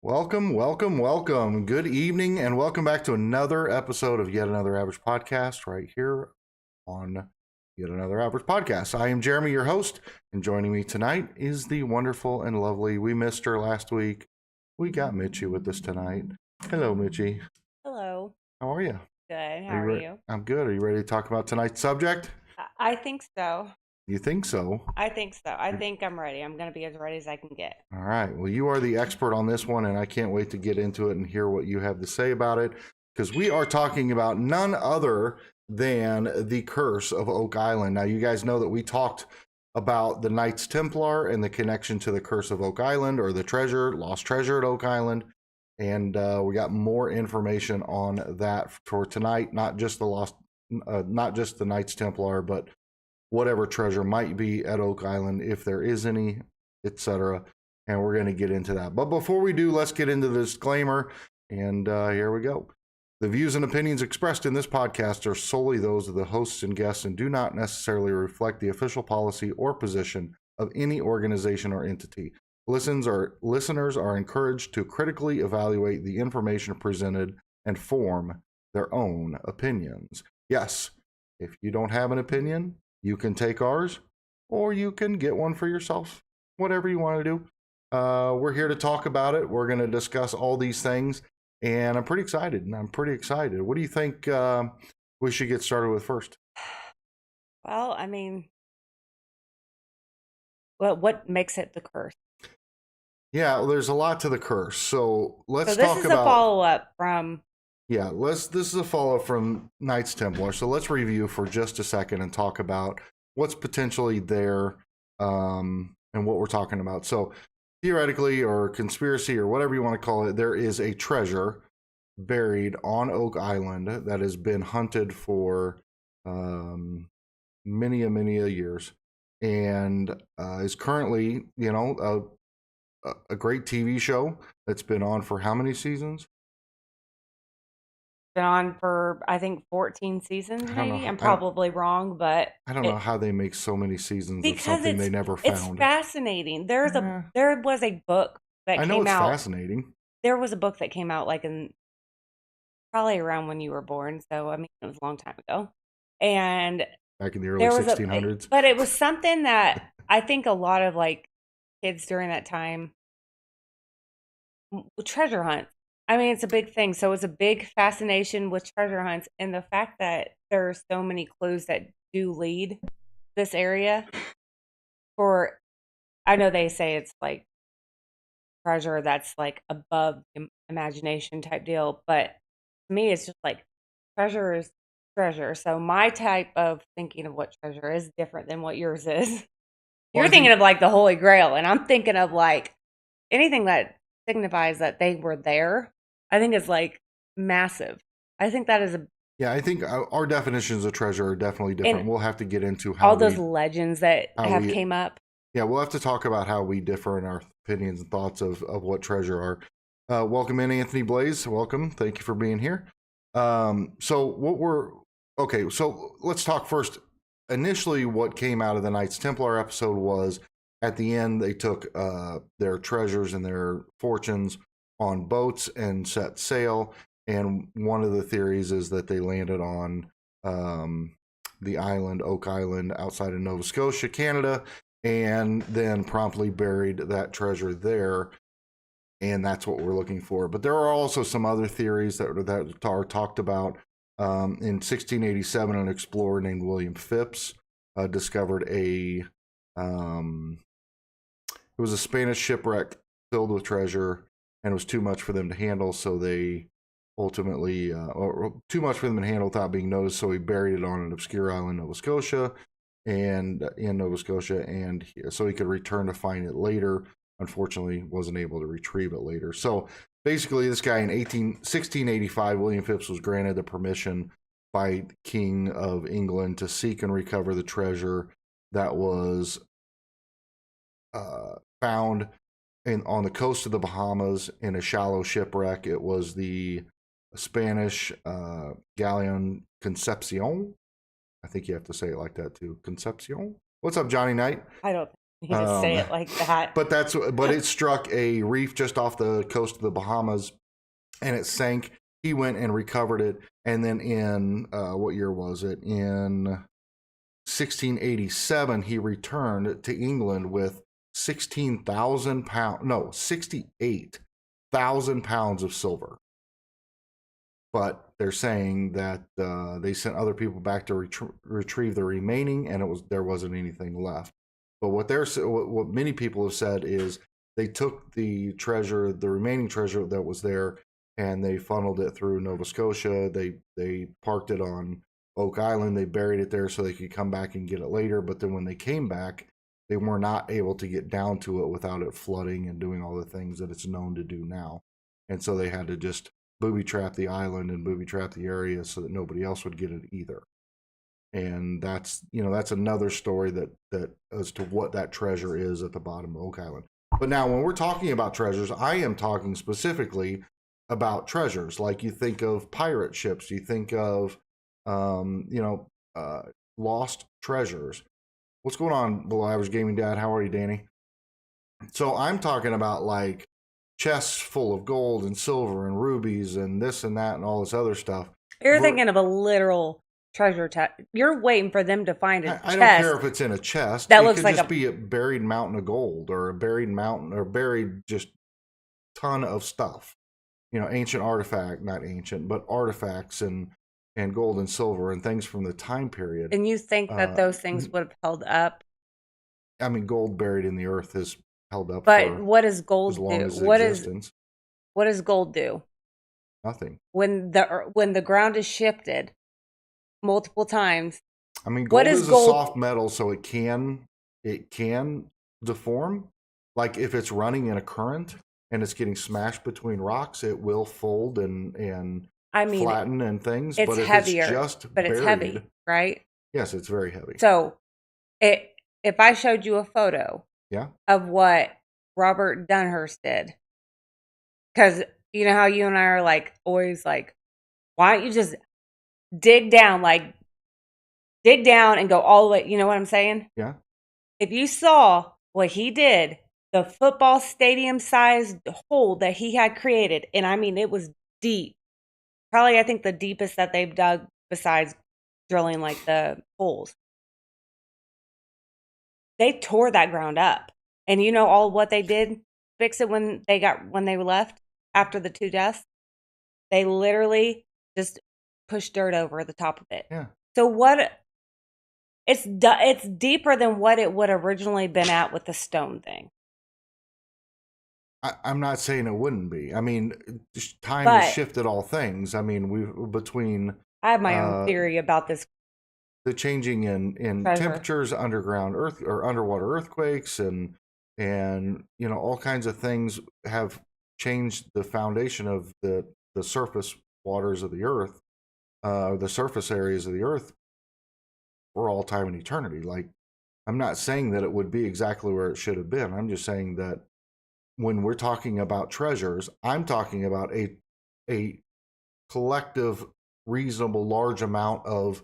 Welcome, welcome, welcome. Good evening, and welcome back to another episode of Yet Another Average Podcast right here on Yet Another Average Podcast. I am Jeremy, your host, and joining me tonight is the wonderful and lovely, we missed her last week. We got Mitchie with us tonight. Hello, Mitchie. Hello. How are you? Good. Are How you are ready? you? I'm good. Are you ready to talk about tonight's subject? I think so. You think so? I think so. I think I'm ready. I'm going to be as ready as I can get. All right. Well, you are the expert on this one, and I can't wait to get into it and hear what you have to say about it, because we are talking about none other than the Curse of Oak Island. Now, you guys know that we talked about the Knights Templar and the connection to the Curse of Oak Island, or the treasure, lost treasure at Oak Island. And we got more information on that for tonight. Not just not just the Knights Templar, but whatever treasure might be at Oak Island, if there is any, etc. And we're going to get into that. But before we do, let's get into the disclaimer. And here we go. The views and opinions expressed in this podcast are solely those of the hosts and guests and do not necessarily reflect the official policy or position of any organization or entity. Listeners are encouraged to critically evaluate the information presented and form their own opinions. Yes, if you don't have an opinion, you can take ours, or you can get one for yourself, whatever you want to do. We're here to talk about it. We're going to discuss all these things, and I'm pretty excited. What do you think we should get started with first? Well, I mean, what makes it the curse? Yeah, well, there's a lot to the curse. So let's So this talk is about. a follow-up from. Yeah, this is a follow-up from Knights Templar. So let's review for just a second and talk about what's potentially there, and what we're talking about. So theoretically, or conspiracy, or whatever you want to call it, there is a treasure buried on Oak Island that has been hunted for many a years, and is currently, a great TV show that's been on for how many seasons? Been on for I think 14 seasons I don't know. maybe. I'm probably wrong, but I don't know how they make so many seasons of because something they never it's found. fascinating. Yeah. There was a book that I know came it's out. fascinating. There was a book that came out like in probably around when you were born, so I mean it was a long time ago. And Back in the early there was 1600s. but it was something that I think a lot of like kids during that time treasure hunt. I mean, it's a big thing. So it's a big fascination with treasure hunts, and the fact that there are so many clues that do lead this area for. I know they say it's like treasure that's like above imagination type deal, but to me, it's just like treasure is treasure. So my type of thinking of what treasure is different than what yours is. Well, You're thinking of like the Holy Grail, and I'm thinking of like anything that signifies that they were there. I think is like massive. I think that is a yeah, I think our definitions of treasure are definitely different. and We'll have to get into all those legends that how have we, came up. yeah, we'll have to talk about how we differ in our opinions and thoughts of what treasure are. Welcome in, Anthony Blaze. Welcome. Thank you for being here. So okay, so let's talk first. Initially, what came out of the Knights Templar episode was at the end, they took their treasures and their fortunes on boats and set sail. And one of the theories is that they landed on the island, Oak Island, outside of Nova Scotia, Canada, and then promptly buried that treasure there. And that's what we're looking for. But there are also some other theories that are talked about. In 1687, an explorer named William Phipps discovered it was a Spanish shipwreck filled with treasure, and it was too much for them to handle, so they ultimately, or too much for them to handle without being noticed, so he buried it on an obscure island, Nova Scotia, and so he could return to find it later. Unfortunately, wasn't able to retrieve it later. So basically, this guy in 1685, William Phipps was granted the permission by King of England to seek and recover the treasure that was found on the coast of the Bahamas in a shallow shipwreck. It was the Spanish galleon Concepcion. I think you have to say it like that too. Concepcion. What's up, Johnny Knight? I don't. You just say it like that. But it struck a reef just off the coast of the Bahamas, and it sank. He went and recovered it, and then in what year was it? In 1687, he returned to England with 68,000 pounds of silver. But they're saying that they sent other people back to retrieve the remaining, and there wasn't anything left. But what many people have said is they took the remaining treasure that was there, and they funneled it through Nova Scotia. They parked it on Oak Island. They buried it there so they could come back and get it later. But then when they came back, they were not able to get down to it without it flooding and doing all the things that it's known to do now. And so they had to just booby trap the island and booby trap the area so that nobody else would get it either. And that's another story that as to what that treasure is at the bottom of Oak Island. But now when we're talking about treasures, I am talking specifically about treasures. Like you think of pirate ships, you think of lost treasures. What's going on, Below Average Gaming Dad? How are you, Danny? So I'm talking about like chests full of gold and silver and rubies and this and that and all this other stuff. You're thinking of a literal treasure chest. You're waiting for them to find a chest. I don't care if it's in a chest. That it looks could like just be a buried mountain of gold or a buried mountain or buried just ton of stuff. Ancient artifact, not ancient, but artifacts and gold and silver and things from the time period. And you think that those things would have held up? I mean, gold buried in the earth has held up. But what does gold do? What does gold do? Nothing. When the ground is shifted multiple times. I mean, gold is a soft metal, so it can deform. Like if it's running in a current and it's getting smashed between rocks, it will fold and flatten and things. It's heavier, it's heavy, right? Yes, it's very heavy. So, if I showed you a photo, of what Robert Dunhurst did, because you know how you and I are like always like, why don't you just dig down and go all the way? You know what I'm saying? Yeah. If you saw what he did, the football stadium sized hole that he had created, and I mean it was deep. Probably, I think the deepest that they've dug besides drilling like the holes. They tore that ground up. And you know all what they did? Fix it when they left after the 2 deaths? They literally just pushed dirt over the top of it. Yeah. So it's deeper than what it would originally been at with the stone thing. I'm not saying it wouldn't be. I mean, time has shifted all things. I mean, I have my own theory about this. The changing in temperatures, underground earth or underwater earthquakes, and all kinds of things have changed the foundation of the surface waters of the earth, the surface areas of the earth for all time and eternity. Like, I'm not saying that it would be exactly where it should have been. I'm just saying that when we're talking about treasures, I'm talking about a collective, reasonable, large amount of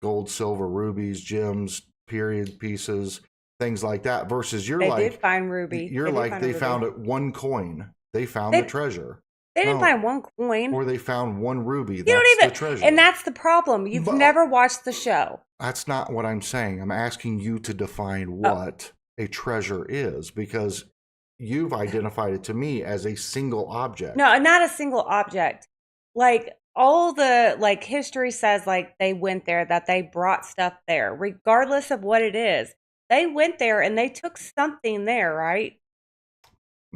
gold, silver, rubies, gems, period pieces, things like that. Versus they did find ruby. They found one coin. They found the treasure. They didn't find one coin. Or they found one ruby. That's the treasure. And that's the problem. You've never watched the show. That's not what I'm saying. I'm asking you to define what a treasure is, because you've identified it to me as a single object. No, not a single object. Like all the history says, they went there, that they brought stuff there, regardless of what it is. They went there and they took something there, right?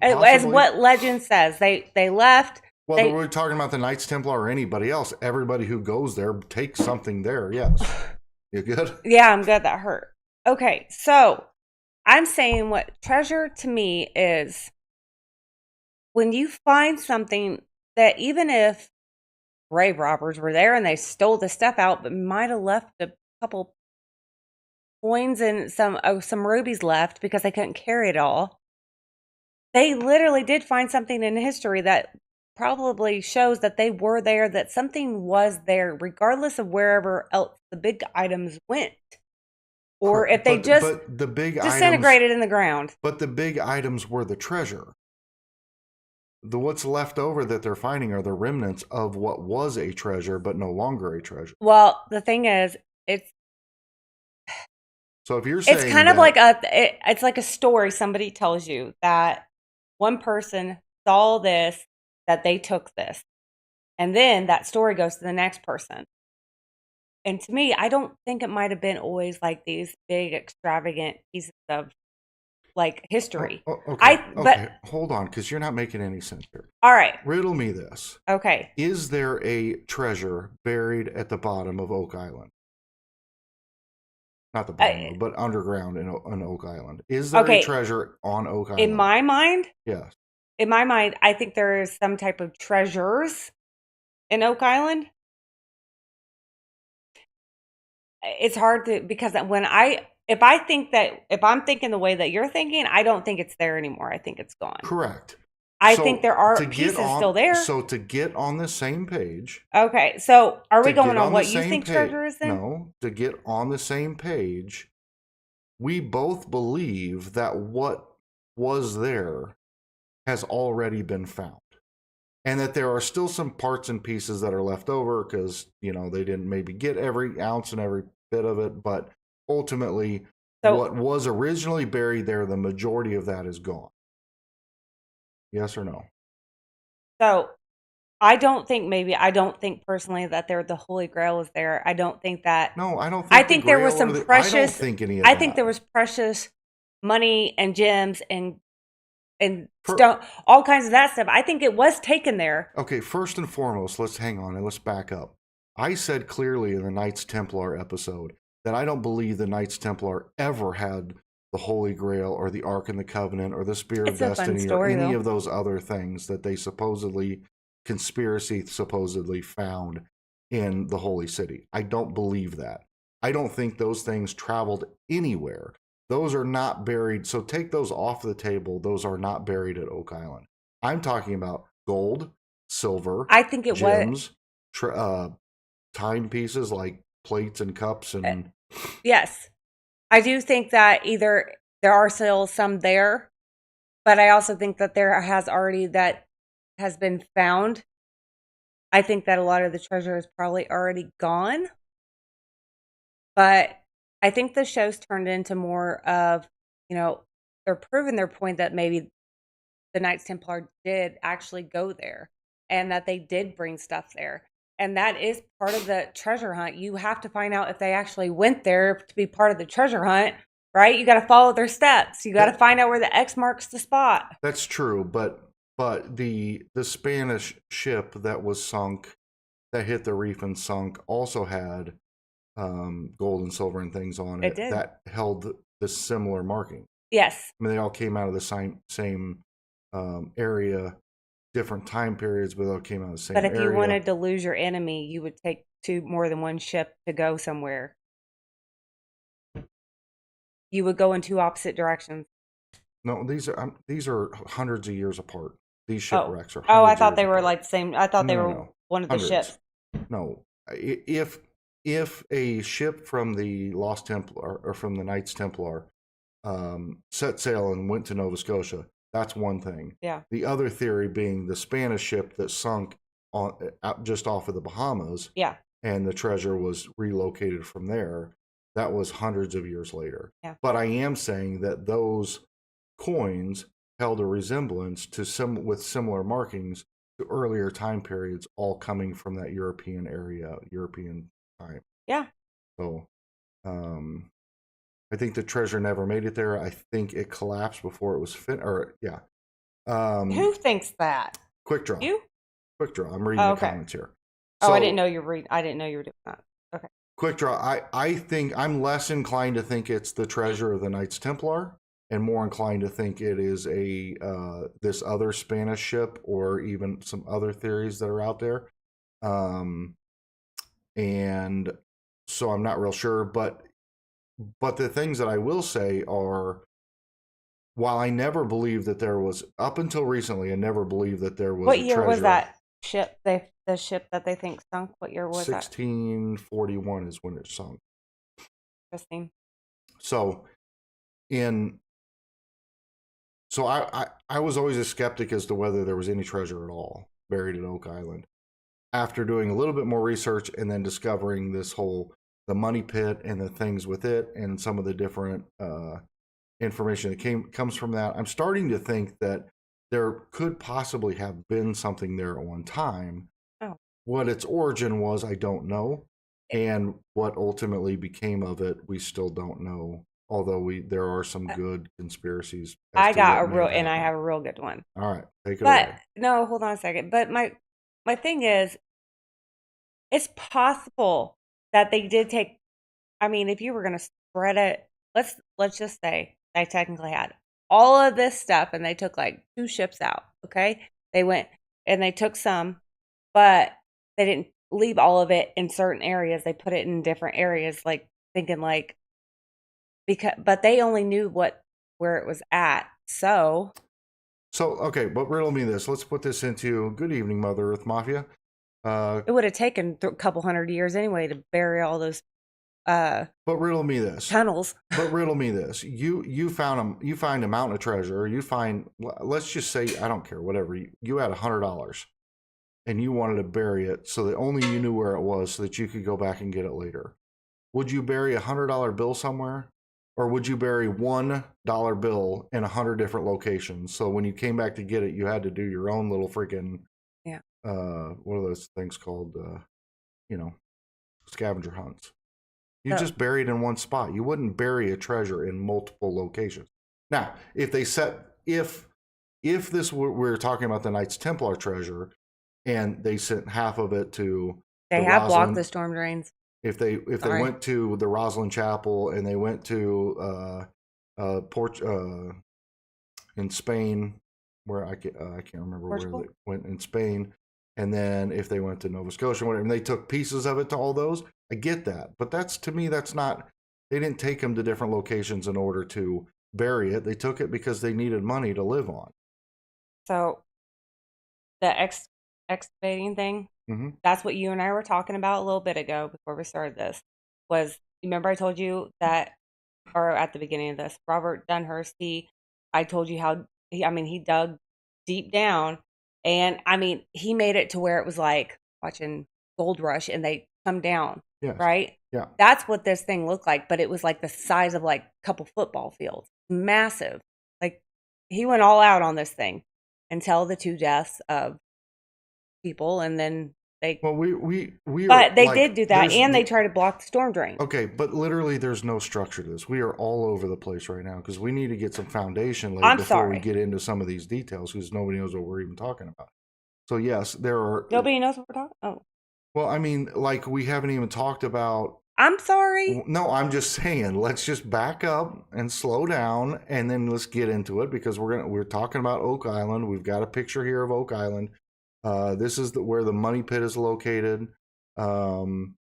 Possibly. As what legend says, they left. Well, we're talking about the Knights Templar or anybody else. Everybody who goes there takes something there. Yes, you good? Yeah, I'm good. That hurt. Okay, so I'm saying what treasure to me is when you find something that, even if grave robbers were there and they stole the stuff out, but might have left a couple coins and some rubies left because they couldn't carry it all. They literally did find something in history that probably shows that they were there, that something was there, regardless of wherever else the big items went. or if they just but the big disintegrated in the ground. But the big items were the treasure. The what's left over that they're finding are the remnants of what was a treasure, but no longer a treasure. Well, the thing is, so if you're saying it's kind of like it's like a story somebody tells you that one person saw this, that they took this, and then that story goes to the next person. And to me, I don't think it might have been always like these big extravagant pieces of like history. Okay, but hold on, because you're not making any sense here. All right, riddle me this. Okay, is there a treasure buried at the bottom of Oak Island? Not the bottom, but underground in Oak Island. Is there a treasure on Oak Island? In my mind, yes. In my mind, I think there is some type of treasures in Oak Island. It's hard to, because if I'm thinking the way that you're thinking, I don't think it's there anymore. I think it's gone. Correct. I think there are pieces still there. So to get on the same page. Okay. So are we going on what you think treasure is then? No, to get on the same page, we both believe that what was there has already been found. And that there are still some parts and pieces that are left over because, they didn't maybe get every ounce and every bit of it. But ultimately, what was originally buried there, the majority of that is gone. Yes or no? So I don't think personally that the Holy Grail is there. I don't think that. No, I don't think I think there was some precious. I don't think any of that. I think there was precious money and gems and stone, all kinds of that stuff. I think it was taken there. Okay, first and foremost, let's hang on and let's back up. I said clearly in the Knights Templar episode that I don't believe the Knights Templar ever had the Holy Grail or the Ark and the Covenant or the Spear of Destiny or any of those other things that they conspiracy supposedly found in the Holy City. I don't believe that. I don't think those things traveled anywhere. Those are not buried. So take those off the table. Those are not buried at Oak Island. I'm talking about gold, silver, I think it gems, timepieces like plates and cups and yes. I do think that either there are still some there, but I also think that there has been found. I think that a lot of the treasure is probably already gone. But I think the show's turned into more of, they're proving their point that maybe the Knights Templar did actually go there and that they did bring stuff there. And that is part of the treasure hunt. You have to find out if they actually went there to be part of the treasure hunt, right? You got to follow their steps. You got to find out where the X marks the spot. That's true, but the Spanish ship that was sunk, that hit the reef and sunk, also had gold and silver and things on it that held the similar marking. Yes. I mean, they all came out of the same area. Different time periods, but they came out of the same area. But if you wanted to lose your enemy, you would take more than one ship to go somewhere. You would go in two opposite directions. No, these are hundreds of years apart. These shipwrecks are. I thought they were like the same. I thought they were one of the ships. No, if a ship from the Lost Templar or from the Knights Templar set sail and went to Nova Scotia, that's one thing. Yeah. The other theory being the Spanish ship that sunk just off of the Bahamas. Yeah. And the treasure was relocated from there. That was hundreds of years later. Yeah. But I am saying that those coins held a resemblance to with similar markings to earlier time periods, all coming from that European time. Yeah. So, I think the treasure never made it there. I think it collapsed before it was yeah. Who thinks that? Quick draw. You? Quick draw. I'm reading the comments here. So, I didn't know you were reading. I didn't know you were doing that. Okay. Quick draw. I think I'm less inclined to think it's the treasure of the Knights Templar, and more inclined to think it is this other Spanish ship, or even some other theories that are out there. And so I'm not real sure, but the things that I will say are, while I never believed that there was, up until recently, I never believed that there was. What year was that ship? The ship that they think sunk. What year was 1641 is when it sunk. Interesting. So in so I was always a skeptic as to whether there was any treasure at all buried at Oak Island. After doing a little bit more research and then discovering this whole the money pit and the things with it and some of the different information that comes from that, I'm starting to think that there could possibly have been something there at one time. Oh. What its origin was, I don't know, and what ultimately became of it, we still don't know. Although there are some good conspiracies. I got and I have a real good one. All right, take it But away. no, hold on a second. But my thing is, it's possible that they did take. I mean, if you were going to spread it, let's just say they technically had all of this stuff, and they took like 2 ships out. Okay, they went and they took some, but they didn't leave all of it in certain areas. They put it in different areas, like thinking like but they only knew where it was at. So okay, but riddle me this. Let's put this into good evening, Mother Earth Mafia. It would have taken a couple hundred years anyway to bury all those but riddle me this. tunnels. But riddle me this. You find a mountain of treasure, or you find, let's just say, I don't care, whatever. You had $100 and you wanted to bury it so that only you knew where it was so that you could go back and get it later. Would you bury $100 bill somewhere? Or would you bury $1 bill in 100 different locations? So when you came back to get it, you had to do your own little freaking, what are those things called? Scavenger hunts. You just bury it in one spot. You wouldn't bury a treasure in multiple locations. Now, if this we're talking about the Knights Templar treasure, and they sent half of it to they have blocked the storm drains. If they went to the Rosslyn Chapel and they went to in Spain, where I can't remember Portugal? where they went in Spain, and then if they went to Nova Scotia, whatever, and they took pieces of it to all those, I get that, but to me that's not. They didn't take them to different locations in order to bury it. They took it because they needed money to live on. So the excavating thing. Mm-hmm. That's what you and I were talking about a little bit ago before we started this. Remember I told you that, or at the beginning of this, Robert Dunhurst, I told you how, he dug deep down, and he made it to where it was like watching Gold Rush and they come down, yes. Right? Yeah. That's what this thing looked like, but it was like the size of like a couple football fields. Massive. Like, he went all out on this thing until the 2 deaths of people, and then we but they did do that, and they tried to block the storm drain. Okay, but literally there's no structure to this. We are all over the place right now because we need to get some foundation laid before we get into some of these details, because nobody knows what we're even talking about. So yes, there are nobody knows what we're talking. Oh, well, we haven't even talked about. I'm sorry. No, I'm just saying, let's just back up and slow down, and then let's get into it, because we're talking about Oak Island. We've got a picture here of Oak Island. This is where the money pit is located. You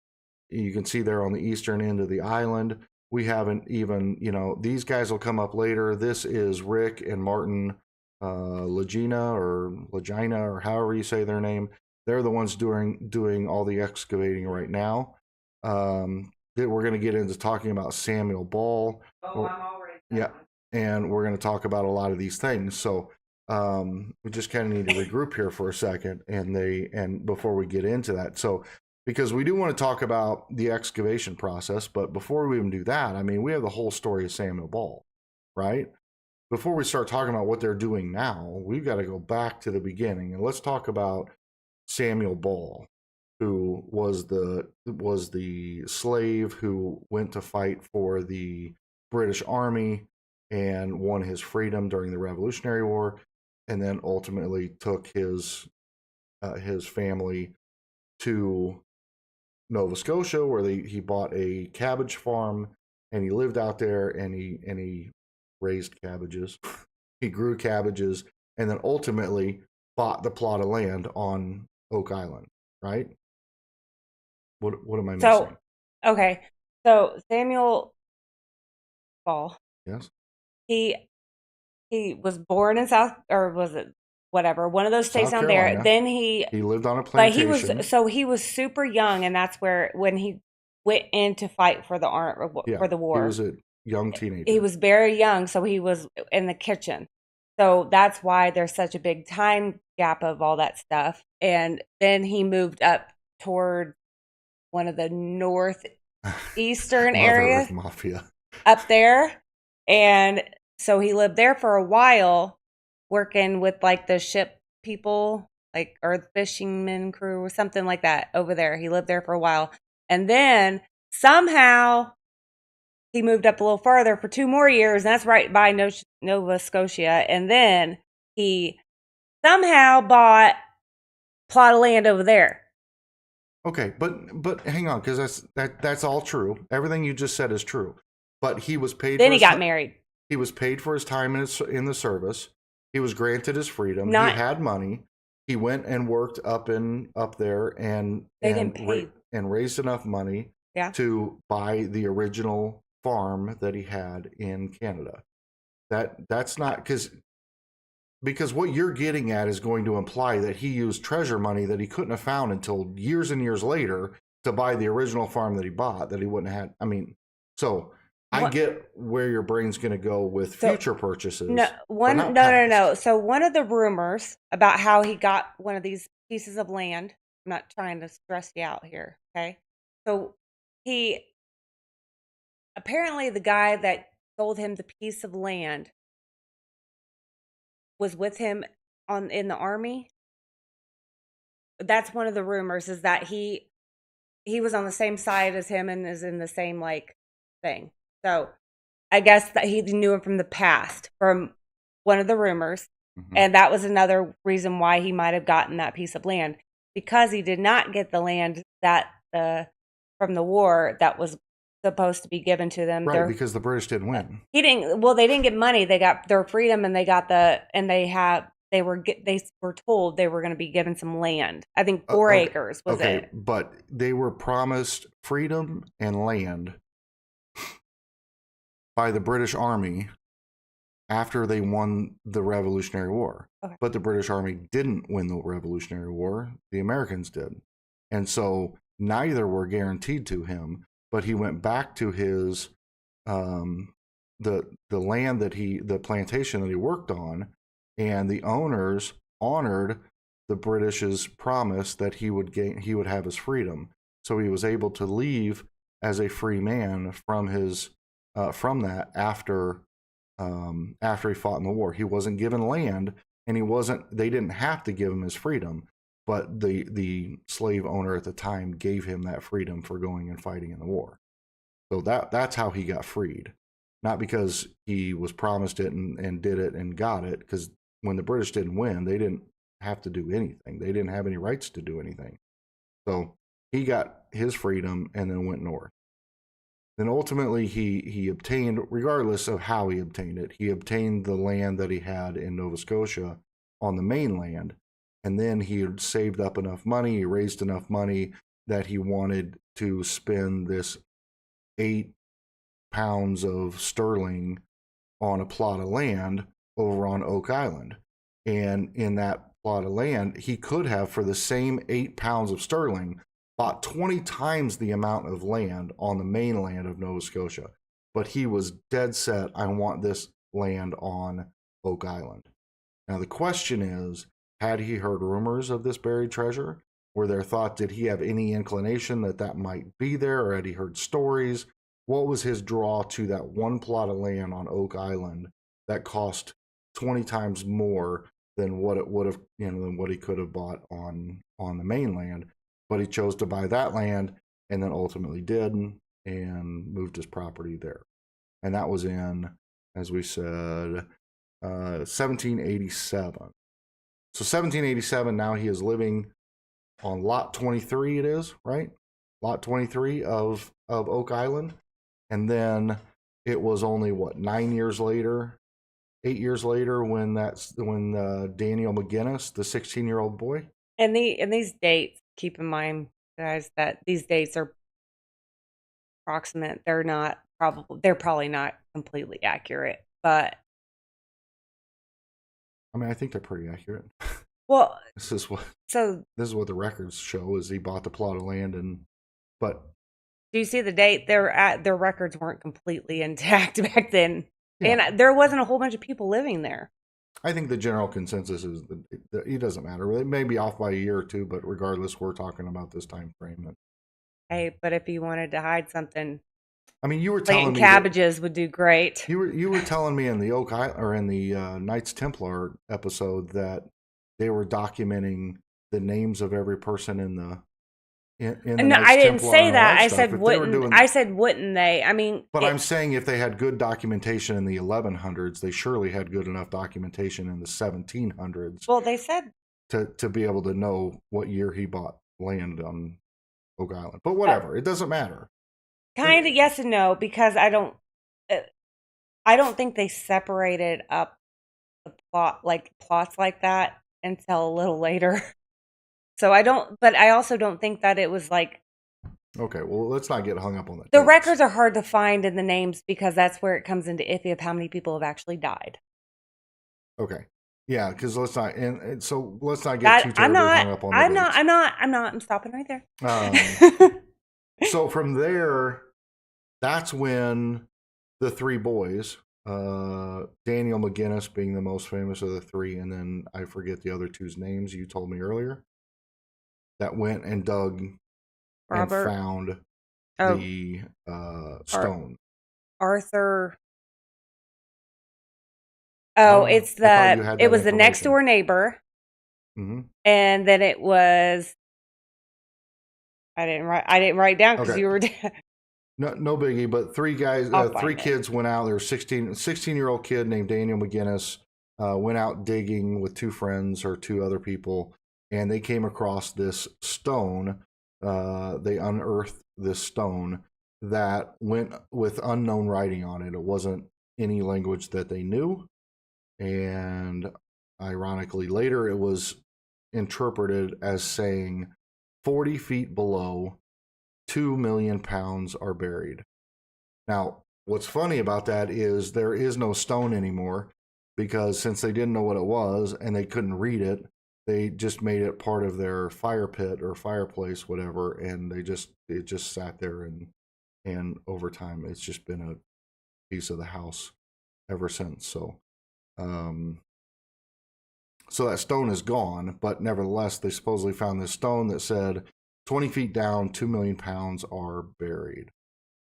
can see there on the eastern end of the island. We haven't even, these guys will come up later. This is Rick and Martin Lagina or however you say their name. They're the ones doing all the excavating right now. We're going to get into talking about Samuel Ball. Oh, I'm already. Yeah, and we're going to talk about a lot of these things. So we just kind of need to regroup here for a second, and before we get into that. So, because we do want to talk about the excavation process, but before we even do that, we have the whole story of Samuel Ball, right? Before we start talking about what they're doing now, we've got to go back to the beginning, and let's talk about Samuel Ball, who was the slave who went to fight for the British Army and won his freedom during the Revolutionary War, and then ultimately took his family to Nova Scotia, where he bought a cabbage farm, and he lived out there, and he raised cabbages. He grew cabbages, and then ultimately bought the plot of land on Oak Island, right? What am I missing? Okay, so Samuel Ball. Yes. He was born in one of those states down there. Then he lived on a plantation. But he was super young, and that's when he went in to fight for the war. He was young teenager. He was very young, so he was in the kitchen. So that's why there's such a big time gap of all that stuff. And then he moved up toward one of the northeastern Mother areas Earth Mafia. up there. And so he lived there for a while, working with like the ship people, like or the fisherman crew or something like that over there. He lived there for a while. And then somehow he moved up a little further for 2 more years, and that's right by Nova Scotia. And then he somehow bought a plot of land over there. Okay, but hang on, because that's all true. Everything you just said is true. But he was paid. Then he got married. He was paid for his time in the service. He was granted his freedom. Not, he had money. He went and worked up there and raised enough money to buy the original farm that he had in Canada. That's not because what you're getting at is going to imply that he used treasure money that he couldn't have found until years and years later to buy the original farm that he bought that he wouldn't have had. I mean, so I get where your brain's going to go with future purchases. No. So one of the rumors about how he got one of these pieces of land, I'm not trying to stress you out here, okay? So apparently the guy that sold him the piece of land was with him in the army. That's one of the rumors, is that he was on the same side as him and is in the same like thing. So I guess that he knew him from the past, from one of the rumors. Mm-hmm. And that was another reason why he might have gotten that piece of land, because he did not get the land that from the war that was supposed to be given to them. Right, because the British didn't win. They didn't get money. They got their freedom, and they were told they were going to be given some land. I think 4 acres was it. But they were promised freedom and land by the British Army after they won the Revolutionary War. Okay. But the British Army didn't win the Revolutionary War. The Americans did. And so neither were guaranteed to him, but he went back to his the land that the plantation that he worked on, and the owners honored the British's promise that he would have his freedom. So he was able to leave as a free man from that after he fought in the war. He wasn't given land, and they didn't have to give him his freedom, but the slave owner at the time gave him that freedom for going and fighting in the war. So that's how he got freed. Not because he was promised it and did it and got it, because when the British didn't win, they didn't have to do anything. They didn't have any rights to do anything. So he got his freedom and then went north. Then ultimately he obtained, regardless of how he obtained it, he obtained the land that he had in Nova Scotia on the mainland. And then he had saved up enough money, he raised enough money that he wanted to spend this 8 pounds of sterling on a plot of land over on Oak Island. And in that plot of land, he could have, for the same 8 pounds of sterling, bought 20 times the amount of land on the mainland of Nova Scotia. But he was dead set, I want this land on Oak Island. Now the question is, had he heard rumors of this buried treasure? Were there thought, did he have any inclination that might be there, or had he heard stories? What was his draw to that one plot of land on Oak Island that cost 20 times more than what it would have, than what he could have bought on the mainland? But he chose to buy that land, and then ultimately did, and moved his property there. And that was in, as we said, 1787. So 1787, now he is living on Lot 23, it is, right? Lot 23 of Oak Island. And then it was only, 8 years later, when Daniel McGinnis, the 16-year-old boy. And these dates, keep in mind, guys, that these dates are approximate. They're probably not completely accurate, but I mean, I think they're pretty accurate. Well, this is what the records show, is he bought the plot of land, but Do you see the date? Their records weren't completely intact back then, Yeah. and there wasn't a whole bunch of people living there. I think the general consensus is that it doesn't matter. It may be off by a year or two, but regardless, we're talking about this time frame. Hey, but if you wanted to hide something, I mean, you were telling planting me cabbages would do great. you were telling me in the Oak Island or in the Knights Templar episode that they were documenting the names of every person in the No, Knights I didn't Templar say and all that. I stuff. said If they were wouldn't. doing, I said wouldn't they? I mean, but I'm saying if they had good documentation in the 1100s, they surely had good enough documentation in the 1700s well, they said to be able to know what year he bought land on Oak Island. But whatever, it doesn't matter. kind of yes and no because I don't think they separated up the plots like that until a little later. So I don't, but I also don't think that it was like Okay, well, let's not get hung up on that. the records are hard to find in the names because that's where it comes into iffy of how many people have actually died. Okay, yeah, because let's not and so let's not get too terribly hung up on the dates. I'm stopping right there. So from there, that's when the three boys, Daniel McGinnis being the most famous of the three, and then I forget the other two's names you told me earlier, that went and dug Robert, and found oh, the stone. Arthur. Oh, Oh, it's I thought you had it that was the next information. door neighbor, Mm-hmm. and then it was. I didn't write down because Okay. you were. No biggie, but three guys, I'll three find it. kids went out. There was 16-year-old kid named Daniel McGinnis, went out digging with two friends or two other people, and they came across this stone. They unearthed this stone that went with unknown writing on it. It wasn't any language that they knew. And ironically, later it was interpreted as saying 40 feet below, 2 million pounds are buried. Now, what's funny about that is there is no stone anymore because since they didn't know what it was and they couldn't read it, they just made it part of their fire pit or fireplace, whatever, and it just sat there and over time it's just been a piece of the house ever since. So so that stone is gone, but nevertheless they supposedly found this stone that said 20 feet down, 2 million pounds are buried.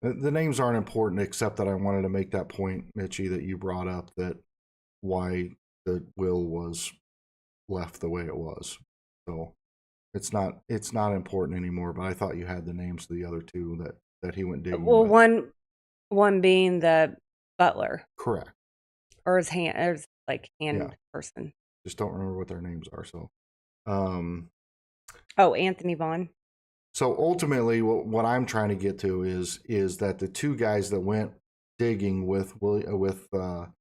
The names aren't important, except that I wanted to make that point, Mitchie, that you brought up, that why the will was left the way it was. So it's not important anymore. But I thought you had the names of the other two that he went digging. Well, with. one being the butler Correct. or his hand Yeah. person. Just don't remember what their names are. So, Oh, Anthony Vaughn. So ultimately, what I'm trying to get to is that the two guys that went digging with Daniel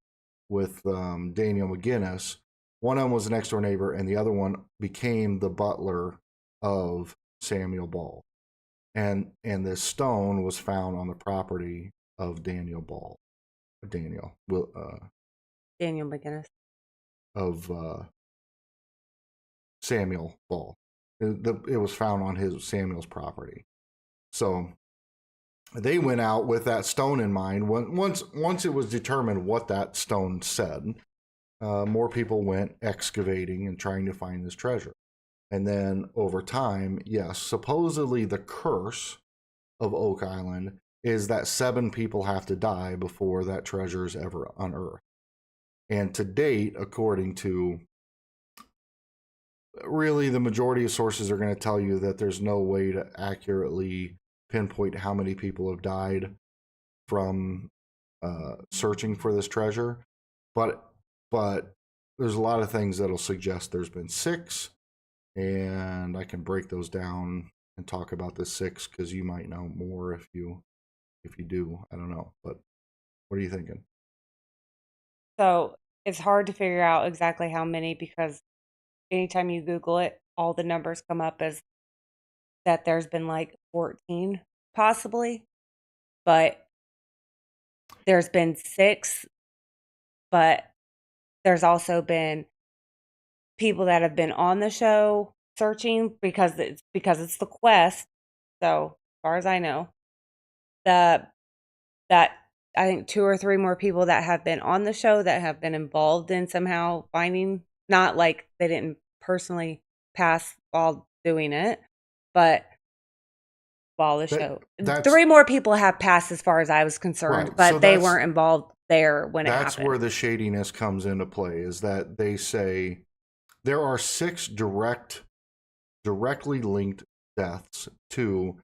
McGinnis, one of them was a next door neighbor, and the other one became the butler of Samuel Ball, and this stone was found on the property of Daniel McGinnis of Samuel Ball. It was found on Samuel's property. So they went out with that stone in mind. Once it was determined what that stone said, more people went excavating and trying to find this treasure. And then over time, yes, supposedly the curse of Oak Island is that 7 people have to die before that treasure is ever unearthed. And to date, according to really the majority of sources are going to tell you that there's no way to accurately pinpoint how many people have died from searching for this treasure, but there's a lot of things that'll suggest there's been 6, and I can break those down and talk about the 6 because you might know more if you do. I don't know, but what are you thinking? So it's hard to figure out exactly how many because anytime you Google it, all the numbers come up as that there's been like 14 possibly, but there's been 6, but there's also been people that have been on the show searching because it's the quest. So as far as I know, the that I think 2 or 3 more people that have been on the show that have been involved in somehow finding, not like they didn't personally pass while doing it, but while the show. That's 3 more people have passed as far as I was concerned, right. but So they weren't involved there when it that's happened. where the shadiness comes into play, is that they say there are 6 directly linked deaths to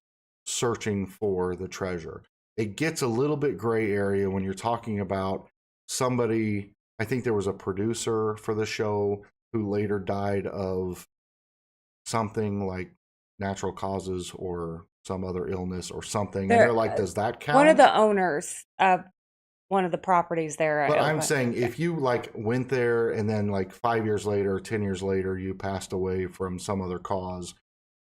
searching for the treasure. It gets a little bit gray area when you're talking about somebody. I think there was a producer for the show who later died of something like natural causes or some other illness or something. And they're like, does that count? One of the owners of one of the properties there at But I'm Oakland. saying if you like went there and then like 5 years later, 10 years later, you passed away from some other cause,